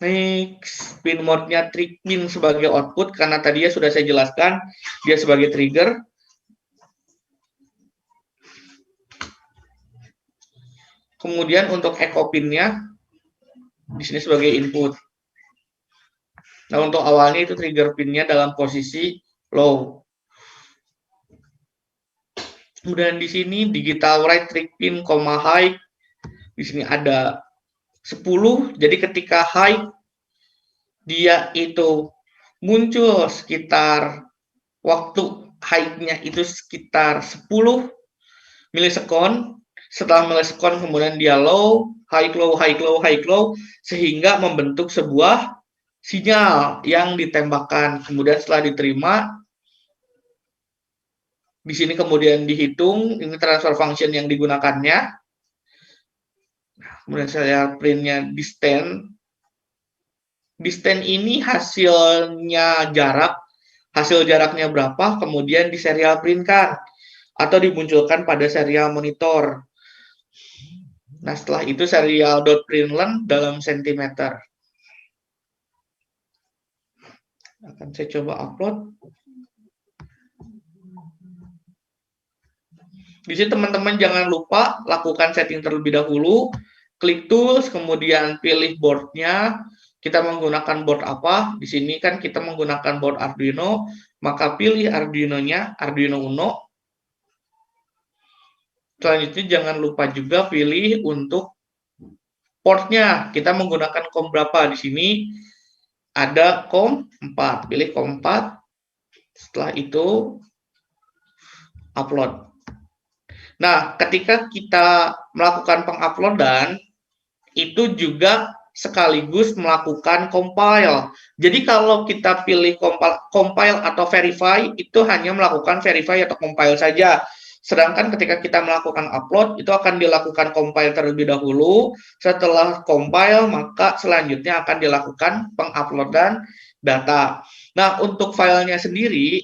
Next, pin mode-nya trig pin sebagai output, karena tadi ya sudah saya jelaskan, dia sebagai trigger. Kemudian untuk echo pin-nya, di sini sebagai input. Nah, untuk awalnya itu trigger pin-nya dalam posisi low. Kemudian di sini digital write trig pin, high. Di sini ada 10. Jadi ketika high, dia itu muncul sekitar waktu high-nya itu sekitar 10 milisekon. Setelah milisekon kemudian dia low, high low, high low, high low, sehingga membentuk sebuah sinyal yang ditembakkan. Kemudian setelah diterima, di sini kemudian dihitung, ini transfer function yang digunakannya. Kemudian saya printnya distance. Distance ini hasilnya jarak hasil jaraknya berapa, kemudian di serial print-kan atau dimunculkan pada serial monitor. Nah, setelah itu serial.println dalam sentimeter. Akan saya coba upload. Di sini teman-teman jangan lupa lakukan setting terlebih dahulu. Klik tools, kemudian pilih board-nya. Kita menggunakan board apa? Di sini kan kita menggunakan board Arduino, maka pilih Arduino-nya, Arduino Uno. Selanjutnya jangan lupa juga pilih untuk port-nya. Kita menggunakan COM berapa? Di sini ada COM 4. Pilih COM 4. Setelah itu upload. Nah, ketika kita melakukan penguploadan, itu juga sekaligus melakukan compile. Jadi kalau kita pilih compile atau verify, itu hanya melakukan verify atau compile saja. Sedangkan ketika kita melakukan upload, itu akan dilakukan compile terlebih dahulu. Setelah compile, maka selanjutnya akan dilakukan penguploadan data. Nah, untuk filenya sendiri,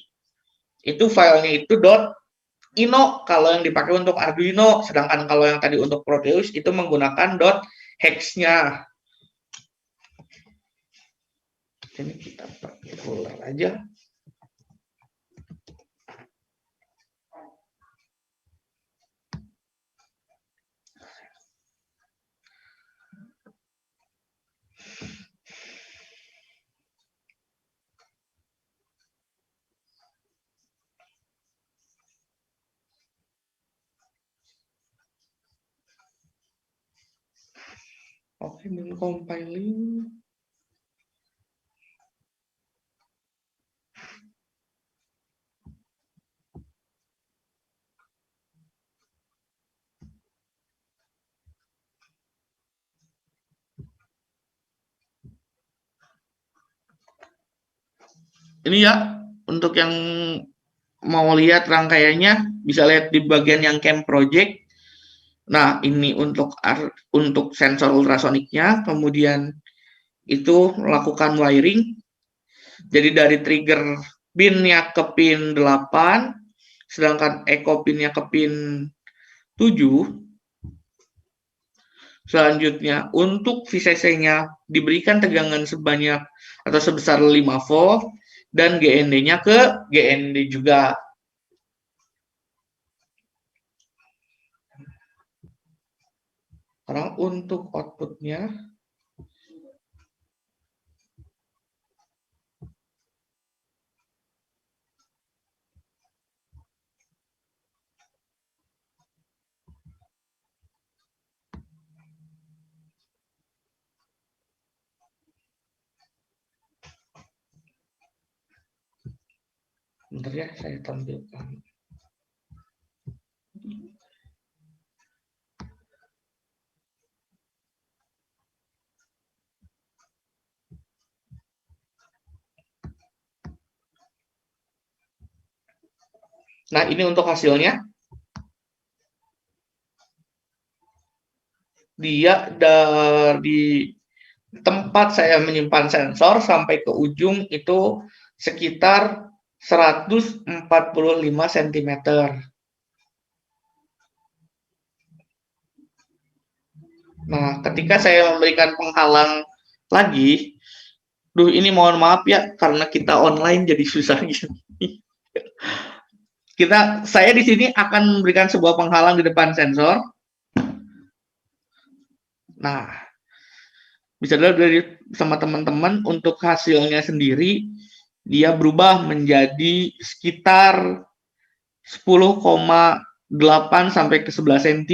itu filenya itu .ino kalau yang dipakai untuk Arduino, sedangkan kalau yang tadi untuk Proteus itu menggunakan .hex-nya. Ini kita pakai ruler aja. Oke, dan compiling. Ini ya, untuk yang mau lihat rangkaiannya, bisa lihat di bagian yang camp project. Nah, ini untuk sensor ultrasoniknya, kemudian itu melakukan wiring. Jadi dari trigger pin-nya ke pin 8, sedangkan echo pin-nya ke pin 7. Selanjutnya, untuk VCC-nya diberikan tegangan sebanyak atau sebesar 5 volt, dan GND-nya ke GND juga. Sekarang untuk output-nya, bentar ya, saya tampilkan. Nah, ini untuk hasilnya. Dia dari tempat saya menyimpan sensor sampai ke ujung itu sekitar 145 cm. Nah, ketika saya memberikan penghalang lagi, ini mohon maaf ya, karena kita online jadi susah gini. Saya di sini akan memberikan sebuah penghalang di depan sensor. Nah, bisa dilihat dari sama teman-teman untuk hasilnya sendiri, dia berubah menjadi sekitar 10,8 sampai ke 11 cm.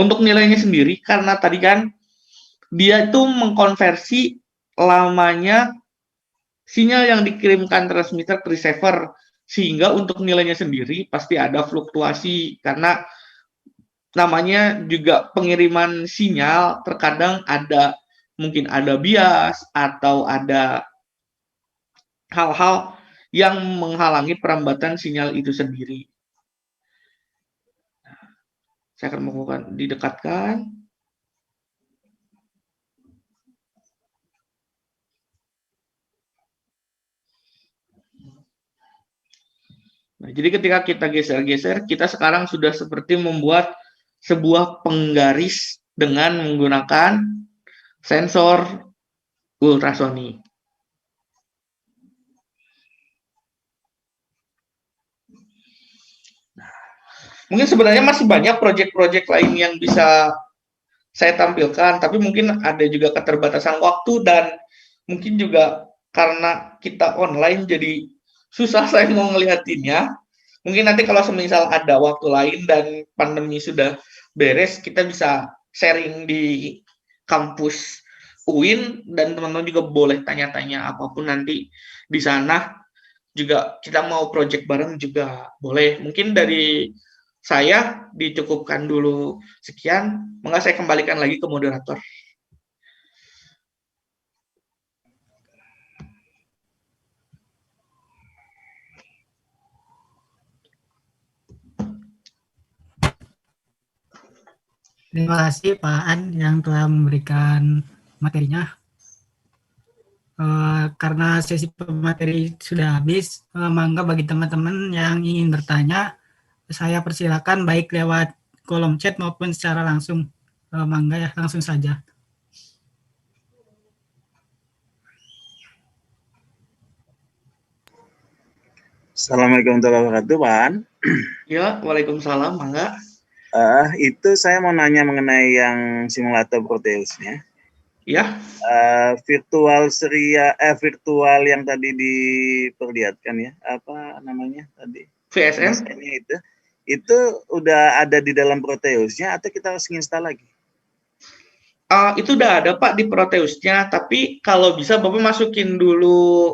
Untuk nilainya sendiri, karena tadi kan dia itu mengkonversi lamanya sinyal yang dikirimkan transmitter ke receiver, sehingga untuk nilainya sendiri pasti ada fluktuasi, karena namanya juga pengiriman sinyal, terkadang mungkin ada bias atau ada hal-hal yang menghalangi perambatan sinyal itu sendiri. Saya akan melakukan didekatkan. Jadi ketika kita geser-geser, kita sekarang sudah seperti membuat sebuah penggaris dengan menggunakan sensor ultrasonik. Mungkin sebenarnya masih banyak proyek-proyek lain yang bisa saya tampilkan, tapi mungkin ada juga keterbatasan waktu dan mungkin juga karena kita online jadi susah saya mau ngeliatinnya. Mungkin nanti kalau semisal ada waktu lain dan pandemi sudah beres, kita bisa sharing di kampus UIN dan teman-teman juga boleh tanya-tanya apapun nanti di sana. Juga kita mau project bareng juga boleh. Mungkin dari saya dicukupkan dulu sekian. Maka saya kembalikan lagi ke moderator. Terima kasih Pak An yang telah memberikan materinya. Karena sesi pemateri sudah habis, mangga bagi teman-teman yang ingin bertanya, saya persilakan baik lewat kolom chat maupun secara langsung. Mangga ya, langsung saja. Assalamualaikum warahmatullahi wabarakatuh, Pak An. Ya, waalaikumsalam, mangga. Itu saya mau nanya mengenai yang simulator Proteusnya. Ya, virtual yang tadi diperlihatkan ya, apa namanya tadi? VSM. Itu udah ada di dalam Proteusnya atau kita harus install lagi? Itu udah ada Pak di Proteusnya, tapi kalau bisa Bapak masukin dulu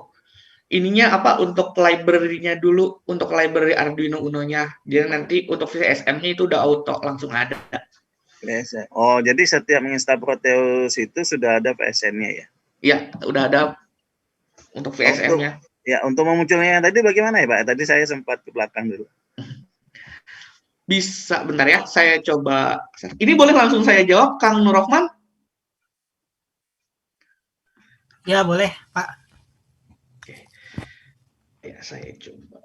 ininya apa untuk library-nya dulu, untuk library Arduino Uno-nya. Jadi nanti untuk VSM-nya itu udah auto langsung ada. Oh, jadi setiap menginstal Proteus itu sudah ada VSM-nya ya? Iya, udah ada untuk VSM-nya. Ya, untuk memunculnya tadi bagaimana ya Pak? Tadi saya sempat ke belakang dulu. Bisa, bentar ya, saya coba. Ini boleh langsung saya jawab, Kang Nurrohman? Ya, boleh Pak. Oke. Ya, saya coba.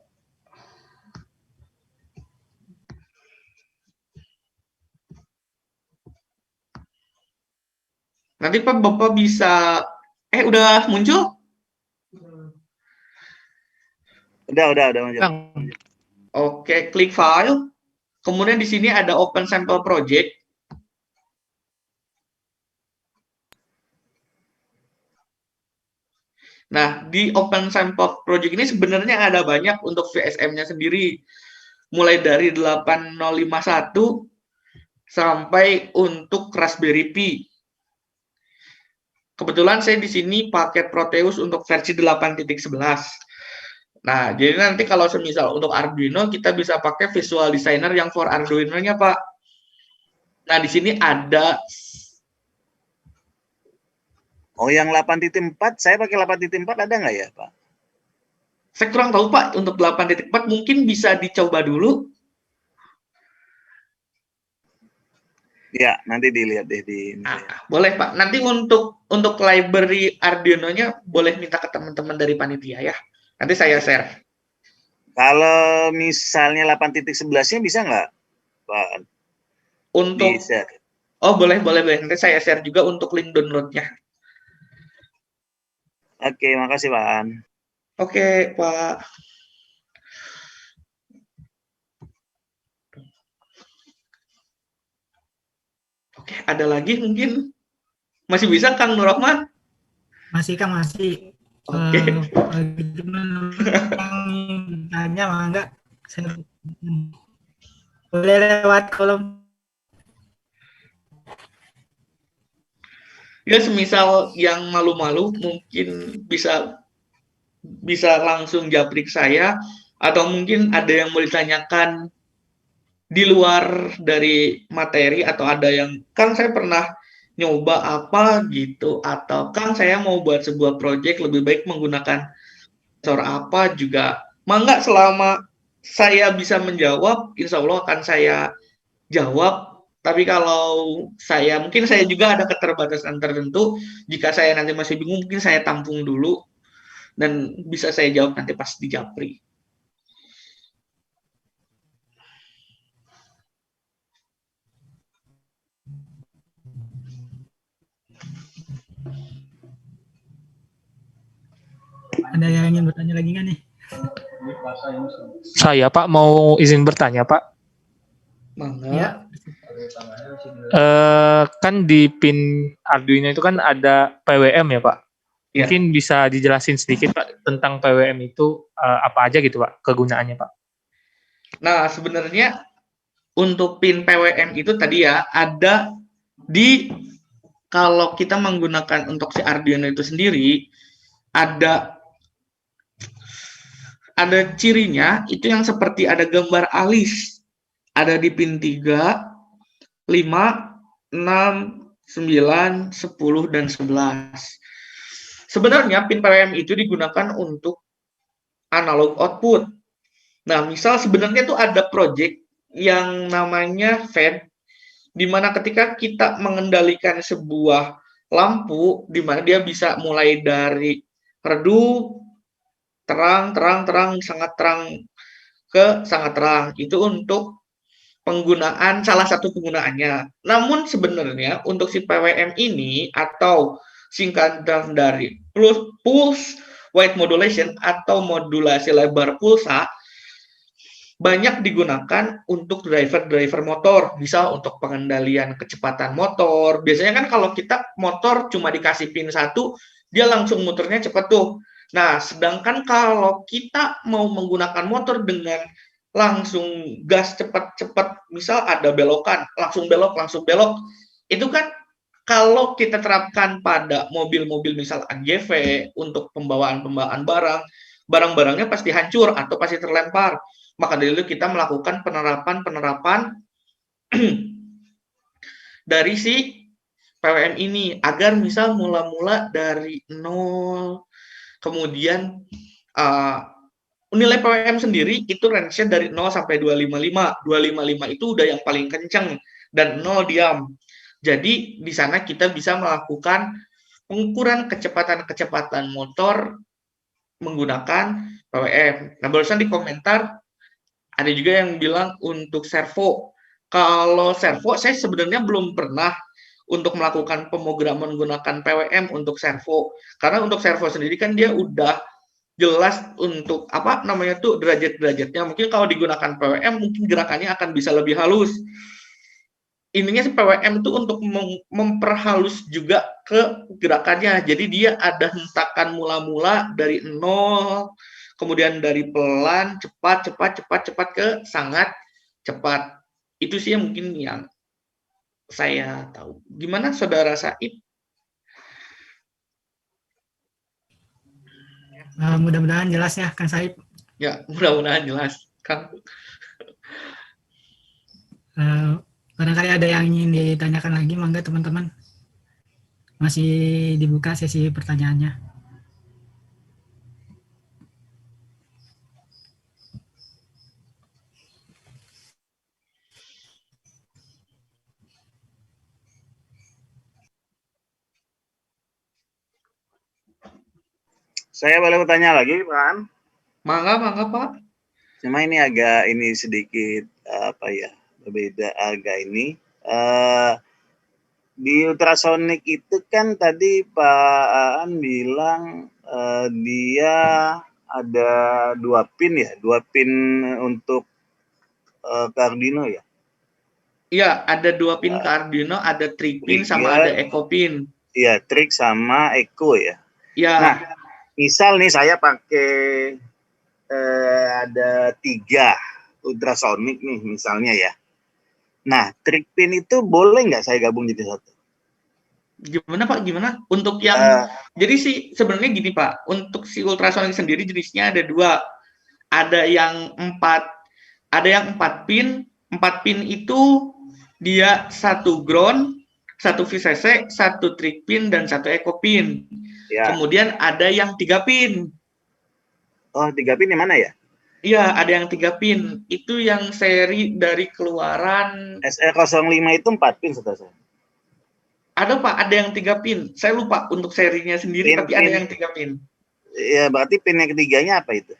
Nanti Pak Bapak bisa udah muncul? Udah muncul. Kang, Oke, klik file. Kemudian di sini ada open sample project. Nah, di open sample project ini sebenarnya ada banyak untuk VSM-nya sendiri. Mulai dari 8051 sampai untuk Raspberry Pi. Kebetulan saya di sini pakai Proteus untuk versi 8.11. Nah, jadi nanti kalau semisal untuk Arduino kita bisa pakai Visual Designer yang for Arduino-nya, Pak. Nah, di sini ada. Oh, yang 8.4, saya pakai 8.4 ada nggak ya, Pak? Saya kurang tahu, Pak, untuk 8.4 mungkin bisa dicoba dulu. Ya, nanti dilihat deh di ini. Boleh, Pak. Nanti untuk library Arduino-nya boleh minta ke teman-teman dari panitia ya. Nanti saya share. Kalau misalnya 8.11-nya bisa nggak, Pak? Untuk di-share. Oh, boleh. Nanti saya share juga untuk link download-nya. Oke, makasih, Pak. Oke, Pak. Oke, ada lagi mungkin? Masih bisa, Kang Nurrohman? Masih Kang, masih. Oke. Tanya mangga. Boleh lewat kolom. Ya, semisal yang malu-malu mungkin bisa langsung japrik saya, atau mungkin ada yang mau ditanyakan di luar dari materi, atau ada yang, Kang saya pernah nyoba apa gitu, atau Kang saya mau buat sebuah project lebih baik menggunakan sensor apa juga. Mangga, selama saya bisa menjawab, insya Allah akan saya jawab. Tapi kalau mungkin saya juga ada keterbatasan tertentu, jika saya nanti masih bingung, mungkin saya tampung dulu, dan bisa saya jawab nanti pas di japri. Ada yang ingin bertanya lagi nggak nih? Saya Pak mau izin bertanya Pak. Mangga. Ya, Kan di pin Arduino itu kan ada PWM ya Pak. Ya. Mungkin bisa dijelasin sedikit Pak tentang PWM itu apa aja gitu Pak kegunaannya Pak. Nah, sebenarnya untuk pin PWM itu tadi ya ada di, kalau kita menggunakan untuk si Arduino itu sendiri ada cirinya itu yang seperti ada gambar alis. Ada di pin 3, 5, 6, 9, 10 dan 11. Sebenarnya pin PWM itu digunakan untuk analog output. Nah, misal sebenarnya tuh ada project yang namanya FED, di mana ketika kita mengendalikan sebuah lampu, di mana dia bisa mulai dari redup, terang, sangat terang, ke sangat terang. Itu untuk penggunaan, salah satu penggunaannya. Namun sebenarnya untuk si PWM ini, atau singkatan dari pulse width modulation atau modulasi lebar pulsa, banyak digunakan untuk driver motor, misal untuk pengendalian kecepatan motor. Biasanya kan kalau kita motor cuma dikasih pin 1, dia langsung muternya cepat tuh. Nah, sedangkan kalau kita mau menggunakan motor dengan langsung gas cepat-cepat, misal ada belokan, langsung belok, itu kan kalau kita terapkan pada mobil-mobil misal AGV untuk pembawaan barang-barangnya pasti hancur atau pasti terlempar. Maka dari itu kita melakukan penerapan dari si PWM ini agar misal mula-mula dari 0, kemudian nilai PWM sendiri itu range-nya dari 0 sampai 255. 255 itu udah yang paling kenceng dan 0 diam. Jadi di sana kita bisa melakukan pengukuran kecepatan motor menggunakan PWM. Nah, barusan di komentar ada juga yang bilang untuk servo. Kalau servo, saya sebenarnya belum pernah untuk melakukan pemrograman menggunakan PWM untuk servo. Karena untuk servo sendiri kan dia udah jelas untuk apa namanya tuh derajat-derajatnya. Mungkin kalau digunakan PWM mungkin gerakannya akan bisa lebih halus. Ininya si PWM itu untuk memperhalus juga ke gerakannya. Jadi dia ada hentakan mula-mula dari 0, kemudian dari pelan, cepat ke sangat cepat. Itu sih yang mungkin yang saya tahu. Gimana Saudara Said? Mudah-mudahan jelas ya, Kang Said. Ya, mudah-mudahan jelas, Kang. Barangkali ada yang ingin ditanyakan lagi, mangga teman-teman. Masih dibuka sesi pertanyaannya. Saya boleh bertanya lagi, Pak? Mangga, Pak. Cuma ini agak sedikit berbeda agak ini. Di ultrasonic itu kan tadi Pak Aan bilang dia ada 2 pin ya, 2 pin untuk ke Arduino ya? Iya, ada 2 pin ke Arduino, ada trig pin sama ada echo pin. Iya, trig sama echo ya. Iya. Nah, misal nih saya pakai ada 3 ultrasonic nih misalnya ya. Nah, trig pin itu boleh nggak saya gabung jadi satu? Gimana Pak? Gimana? Untuk yang jadi sih sebenarnya gini Pak, untuk si ultrasonic sendiri jenisnya ada 2. Ada yang 4 pin. 4 pin itu dia 1 ground, 1 VCC, 1 trig pin dan 1 echo pin. Ya. Kemudian ada yang 3 pin. Oh, 3 pin yang mana ya? Iya, ada yang 3 pin. Itu yang seri dari keluaran SE05 itu 4 pin setahu saya. Ada Pak, ada yang 3 pin. Saya lupa untuk serinya sendiri, tapi ada yang 3 pin. Ya, berarti pin yang ketiganya apa itu?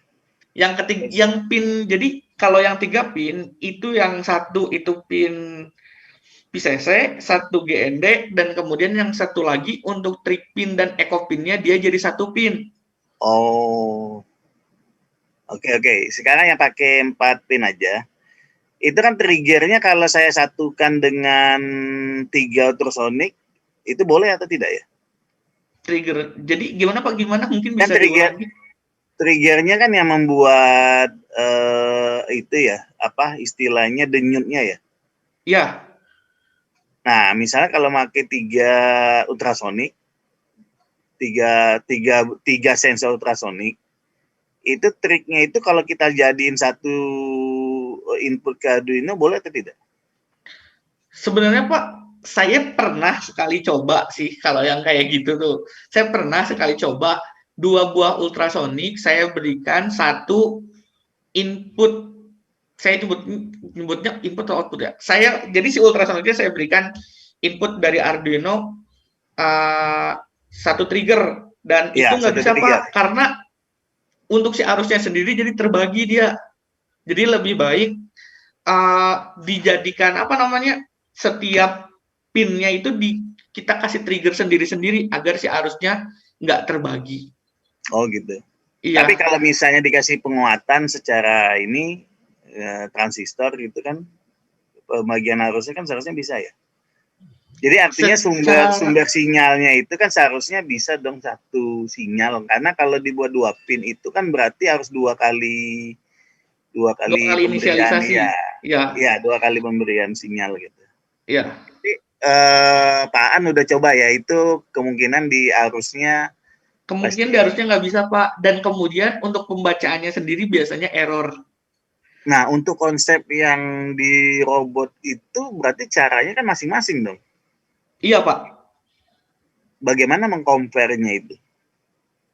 Yang ketiga, yang pin, jadi kalau yang 3 pin, itu yang 1 itu pin PCC, 1 GND, dan kemudian yang 1 lagi untuk trig pin dan echo pinnya dia jadi 1 pin. Oh, oke oke. Sekarang yang pakai 4 pin aja. Itu kan triggernya kalau saya satukan dengan 3 ultrasonic, itu boleh atau tidak ya? Trigger. Jadi gimana Pak? Gimana? Mungkin Kan bisa diulangi. triggernya kan yang membuat itu ya, apa istilahnya denyutnya ya. Ya, Nah, misalnya kalau pakai 3 ultrasonic, tiga sensor ultrasonic, itu triknya itu kalau kita jadiin satu input ke Arduino boleh atau tidak? sebenarnya Pak, saya pernah sekali coba sih kalau yang kayak gitu tuh. Saya pernah sekali coba 2 buah ultrasonik, saya berikan satu input, saya nyebutnya input atau output ya. Jadi si ultrasoniknya saya berikan input dari Arduino satu trigger, dan itu Ya, nggak satu bisa trigger. Pak, karena untuk si arusnya sendiri jadi terbagi dia. Jadi lebih baik dijadikan apa namanya, setiap pinnya itu kita kasih trigger sendiri-sendiri agar si arusnya nggak terbagi. Oh gitu. Tapi Iya, kalau misalnya dikasih penguatan secara ini transistor gitu kan, pembagian arusnya kan seharusnya bisa ya. Jadi artinya sumber sinyalnya itu kan seharusnya bisa dong satu sinyal, karena kalau dibuat 2 pin itu kan berarti harus dua kali dua kali pemberian inisialisasi. ya. Ya, Ya, 2 kali pemberian sinyal gitu. ya. Jadi Pak An udah coba ya, itu kemungkinan di arusnya Kemungkinan pasti. harusnya nggak bisa Pak, dan kemudian untuk pembacaannya sendiri biasanya error. Nah, untuk konsep yang di robot itu berarti caranya kan masing-masing dong. Iya Pak, Bagaimana mengcompare-nya itu?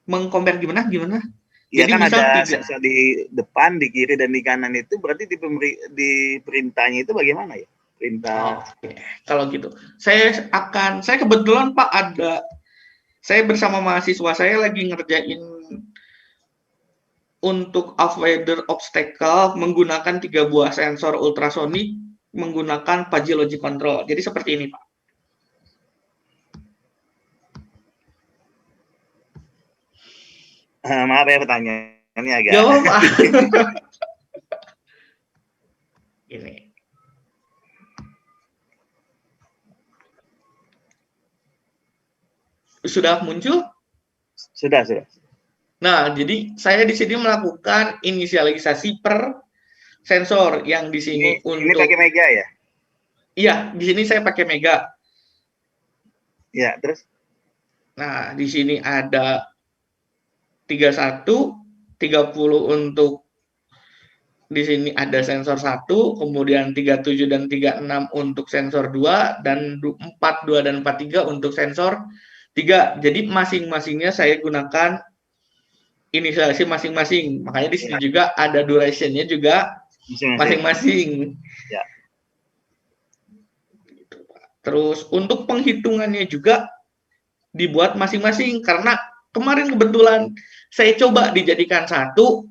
mengcompare gimana? Gimana? Ya Jadi kan misal ada tiga. sensor di depan, di kiri, dan di kanan itu berarti di perintahnya itu bagaimana ya? Perintah. Oke, kalau gitu. Saya kebetulan Pak saya bersama mahasiswa saya lagi ngerjain untuk avoider obstacle menggunakan 3 buah sensor ultrasonik menggunakan Fuzzy Logic Control. Jadi seperti ini Pak. Maaf ya pertanyaannya agak. Jawab Pak. Ini. Sudah muncul? Sudah, sudah. Nah, jadi saya di sini melakukan inisialisasi per sensor yang di sini Ini pakai untuk, Mega ya? iya, di sini saya pakai Mega. Ya, terus? Nah, di sini ada 31, 30 untuk, di sini ada sensor 1, kemudian 37 dan 36 untuk sensor 2, dan 42 dan 43 untuk sensor 3. Jadi masing-masingnya saya gunakan inisialisasi masing-masing. Makanya di sini juga ada duration-nya juga masing-masing. Ya. Terus untuk penghitungannya juga dibuat masing-masing, karena kemarin kebetulan saya coba dijadikan satu,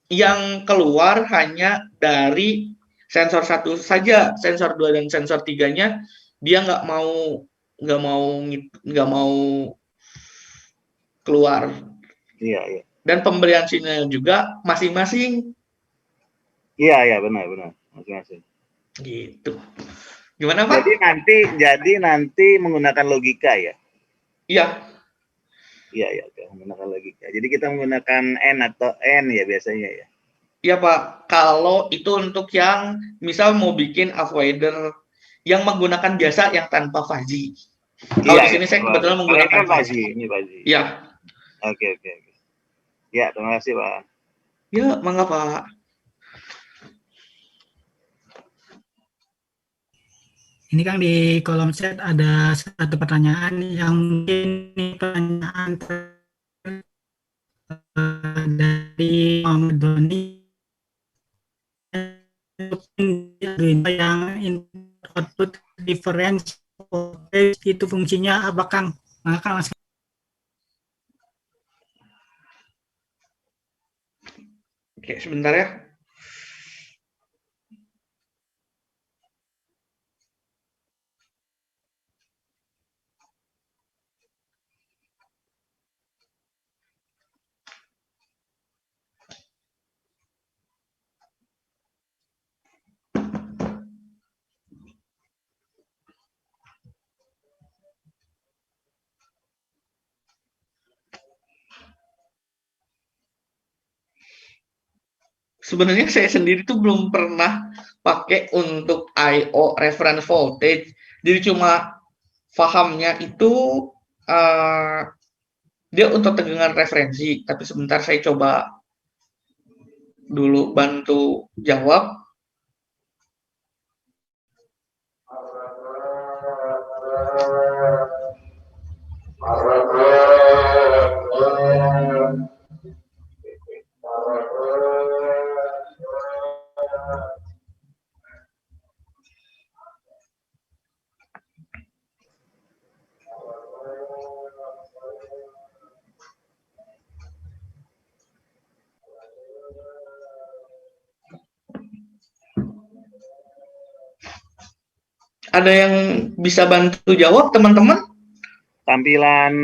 yang keluar hanya dari sensor 1 saja, sensor 2 dan sensor 3-nya dia nggak mau keluar. Iya, iya. Dan pemberian sinyal juga masing-masing. Iya, iya, benar, benar. Masing-masing. Gitu. Gimana Pak? Jadi nanti menggunakan logika ya? Iya. Iya, iya, menggunakan logika. Jadi kita menggunakan N atau N ya biasanya ya? Iya Pak, kalau itu untuk yang misal mau bikin avoider yang menggunakan biasa yang tanpa fuzzy. Kalau Iya, di sini saya kebetulan ini menggunakan kan fuzzy. ini fuzzy. Iya. Oke. Ya, terima kasih Pak. Ya, mangga Pak. Ini Kang di kolom chat ada satu pertanyaan yang mungkin ini pertanyaan dari Muhammad Doni yang input output difference itu fungsinya apa Kang? Nah, Kang Oke, sebentar ya. sebenarnya saya sendiri tuh belum pernah pakai untuk I/O reference voltage. Jadi cuma pahamnya itu dia untuk tegangan referensi. Tapi sebentar saya coba dulu bantu jawab. Ada yang bisa bantu jawab, teman-teman? Tampilan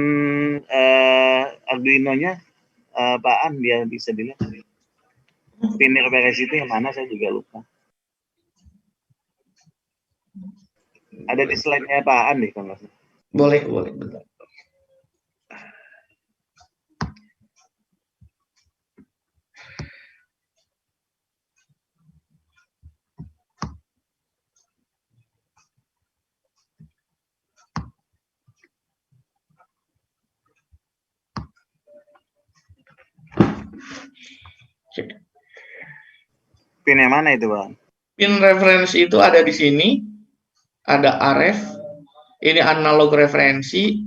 Arduino-nya Pak An, dia bisa dilihat. Pin referensi itu yang mana saya juga lupa. Ada di slide-nya Pak An nih, kalau nggak salah. Boleh, boleh. Bentar. Pin yang mana itu, Pak? Pin referensi itu ada di sini. Ada RF. Ini analog referensi.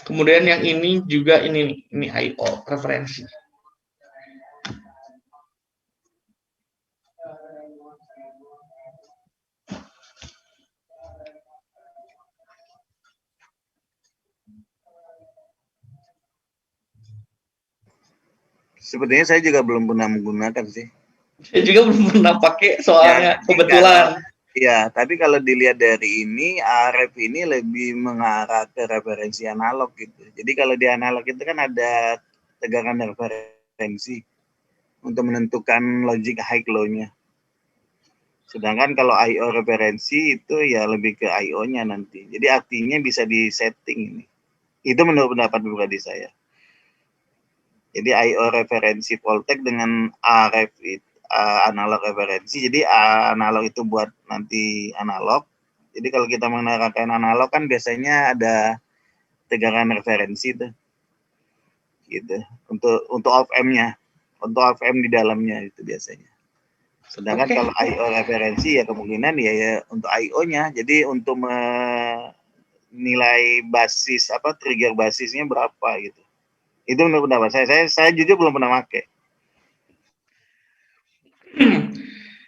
Kemudian yang ini juga ini I/O referensi. Sepertinya saya juga belum pernah menggunakan sih. Saya juga belum pernah pakai soalnya kebetulan. Iya, tapi kalau dilihat dari ini, RF ini lebih mengarah ke referensi analog gitu. Jadi kalau di analog itu kan ada tegangan referensi untuk menentukan logic high low-nya. Sedangkan kalau I/O referensi itu ya lebih ke I/O-nya nanti. Jadi artinya bisa di setting ini. Itu menurut pendapat pribadi saya. Jadi I/O referensi voltage dengan RF analog referensi. Jadi analog itu buat nanti analog. Jadi kalau kita menerapkan analog kan biasanya ada tegangan referensi tuh. Gitu. Untuk off-amp-nya. Untuk off-amp di dalamnya itu biasanya. Sedangkan kalau I/O referensi ya kemungkinan ya untuk I/O-nya. Jadi untuk menilai basis trigger basisnya berapa gitu. Itu menurut pendapat saya jujur belum pernah pakai.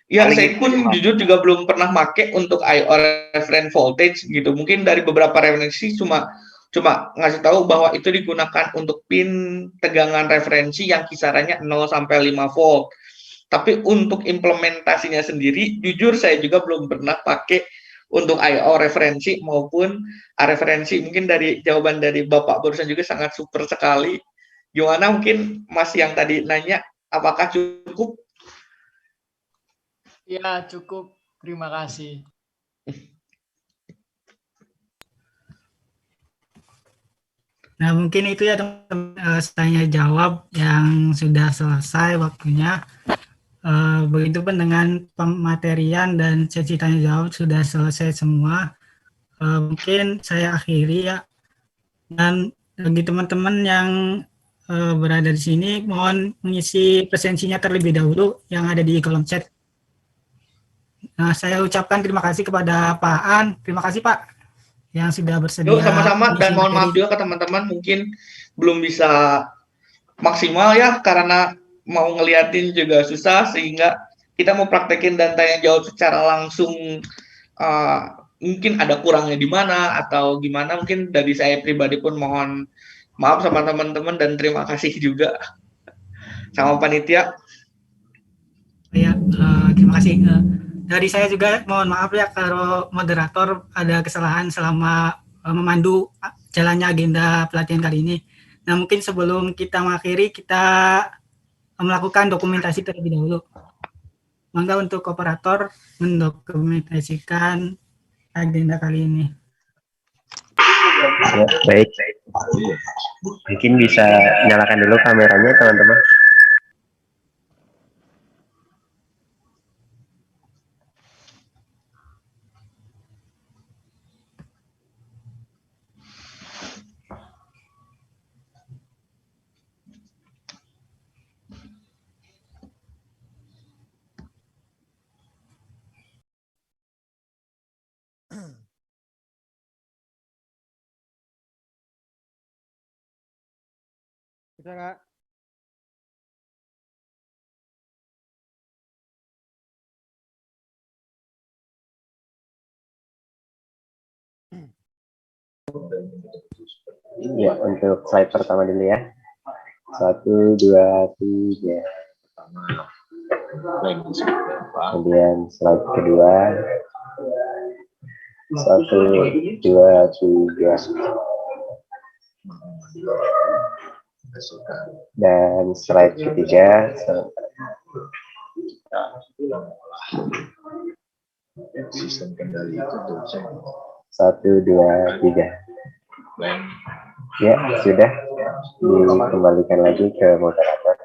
Ya, saya pun jujur juga belum pernah pakai untuk I/O reference voltage gitu. Mungkin dari beberapa referensi cuma ngasih tahu bahwa itu digunakan untuk pin tegangan referensi yang kisarannya 0 sampai 5 volt. Tapi untuk implementasinya sendiri, jujur saya juga belum pernah pakai untuk I/O referensi maupun referensi. Mungkin dari jawaban dari Bapak barusan juga sangat super sekali. Gimana mungkin Mas yang tadi nanya, apakah cukup? Ya, cukup. Terima kasih. Nah, mungkin itu ya teman-teman, saya jawab yang sudah selesai waktunya. Begitupun dengan pematerian dan sesi tanya jawab sudah selesai semua. Mungkin saya akhiri ya. Dan bagi teman-teman yang berada di sini, mohon mengisi presensinya terlebih dahulu yang ada di kolom chat. Nah, saya ucapkan terima kasih kepada Pak An. Terima kasih Pak yang sudah bersedia. Yuk, sama-sama, dan mohon maaf juga ke teman-teman mungkin belum bisa maksimal ya karena mau ngeliatin juga susah, sehingga kita mau praktekin dan tanya jawab secara langsung mungkin ada kurangnya di mana atau gimana. Mungkin dari saya pribadi pun mohon maaf sama teman-teman dan terima kasih juga sama panitia. Ya, terima kasih. Dari saya juga mohon maaf ya kalau moderator ada kesalahan selama memandu jalannya agenda pelatihan kali ini. Nah, mungkin sebelum kita mengakhiri, kita melakukan dokumentasi terlebih dahulu. Mangga untuk operator mendokumentasikan agenda kali ini. Ya, baik. Mungkin bisa nyalakan dulu kameranya, teman-teman. Bisa Kak? Ya, untuk slide pertama dulu ya. 1, 2, 3. Kemudian slide kedua. 1, 2, 3. Dan slide ketiga. 1, 2, 3. Ya, sudah. Dikembalikan lagi ke moderator.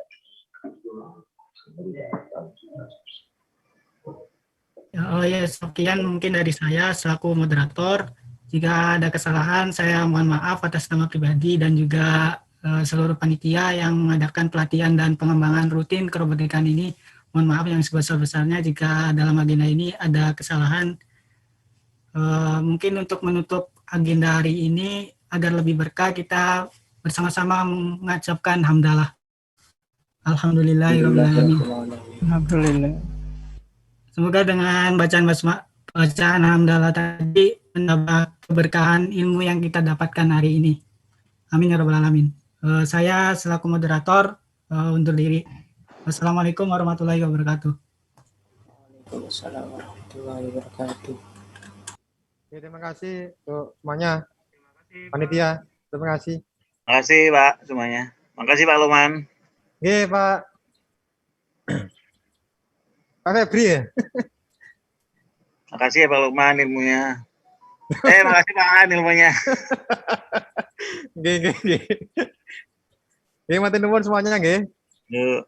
Oh ya, sekian mungkin dari saya selaku moderator. Jika ada kesalahan, saya mohon maaf atas nama pribadi dan juga seluruh panitia yang mengadakan pelatihan dan pengembangan rutin kerobotikaan ini. Mohon maaf yang sebesar-besarnya jika dalam agenda ini ada kesalahan. Mungkin untuk menutup agenda hari ini agar lebih berkah, kita bersama-sama mengucapkan hamdalah. Alhamdulillahirrahmanirrahim. Alhamdulillah. Semoga dengan bacaan hamdalah tadi menambah keberkahan ilmu yang kita dapatkan hari ini. Amin ya rabbal alamin. Saya selaku moderator undur diri. Wassalamualaikum warahmatullahi wabarakatuh. Waalaikumsalam warahmatullahi wabarakatuh. Oke, terima kasih untuk semuanya. Panitia, terima kasih. Terima kasih Pak semuanya. Makasih Pak Luman. Oke, Pak. Pak Febri ya? Makasih ya Pak Lukman ilmunya. Makasih Pak An ilmunya. Oke. Oke, matur nuwun semuanya nggih. Yuk.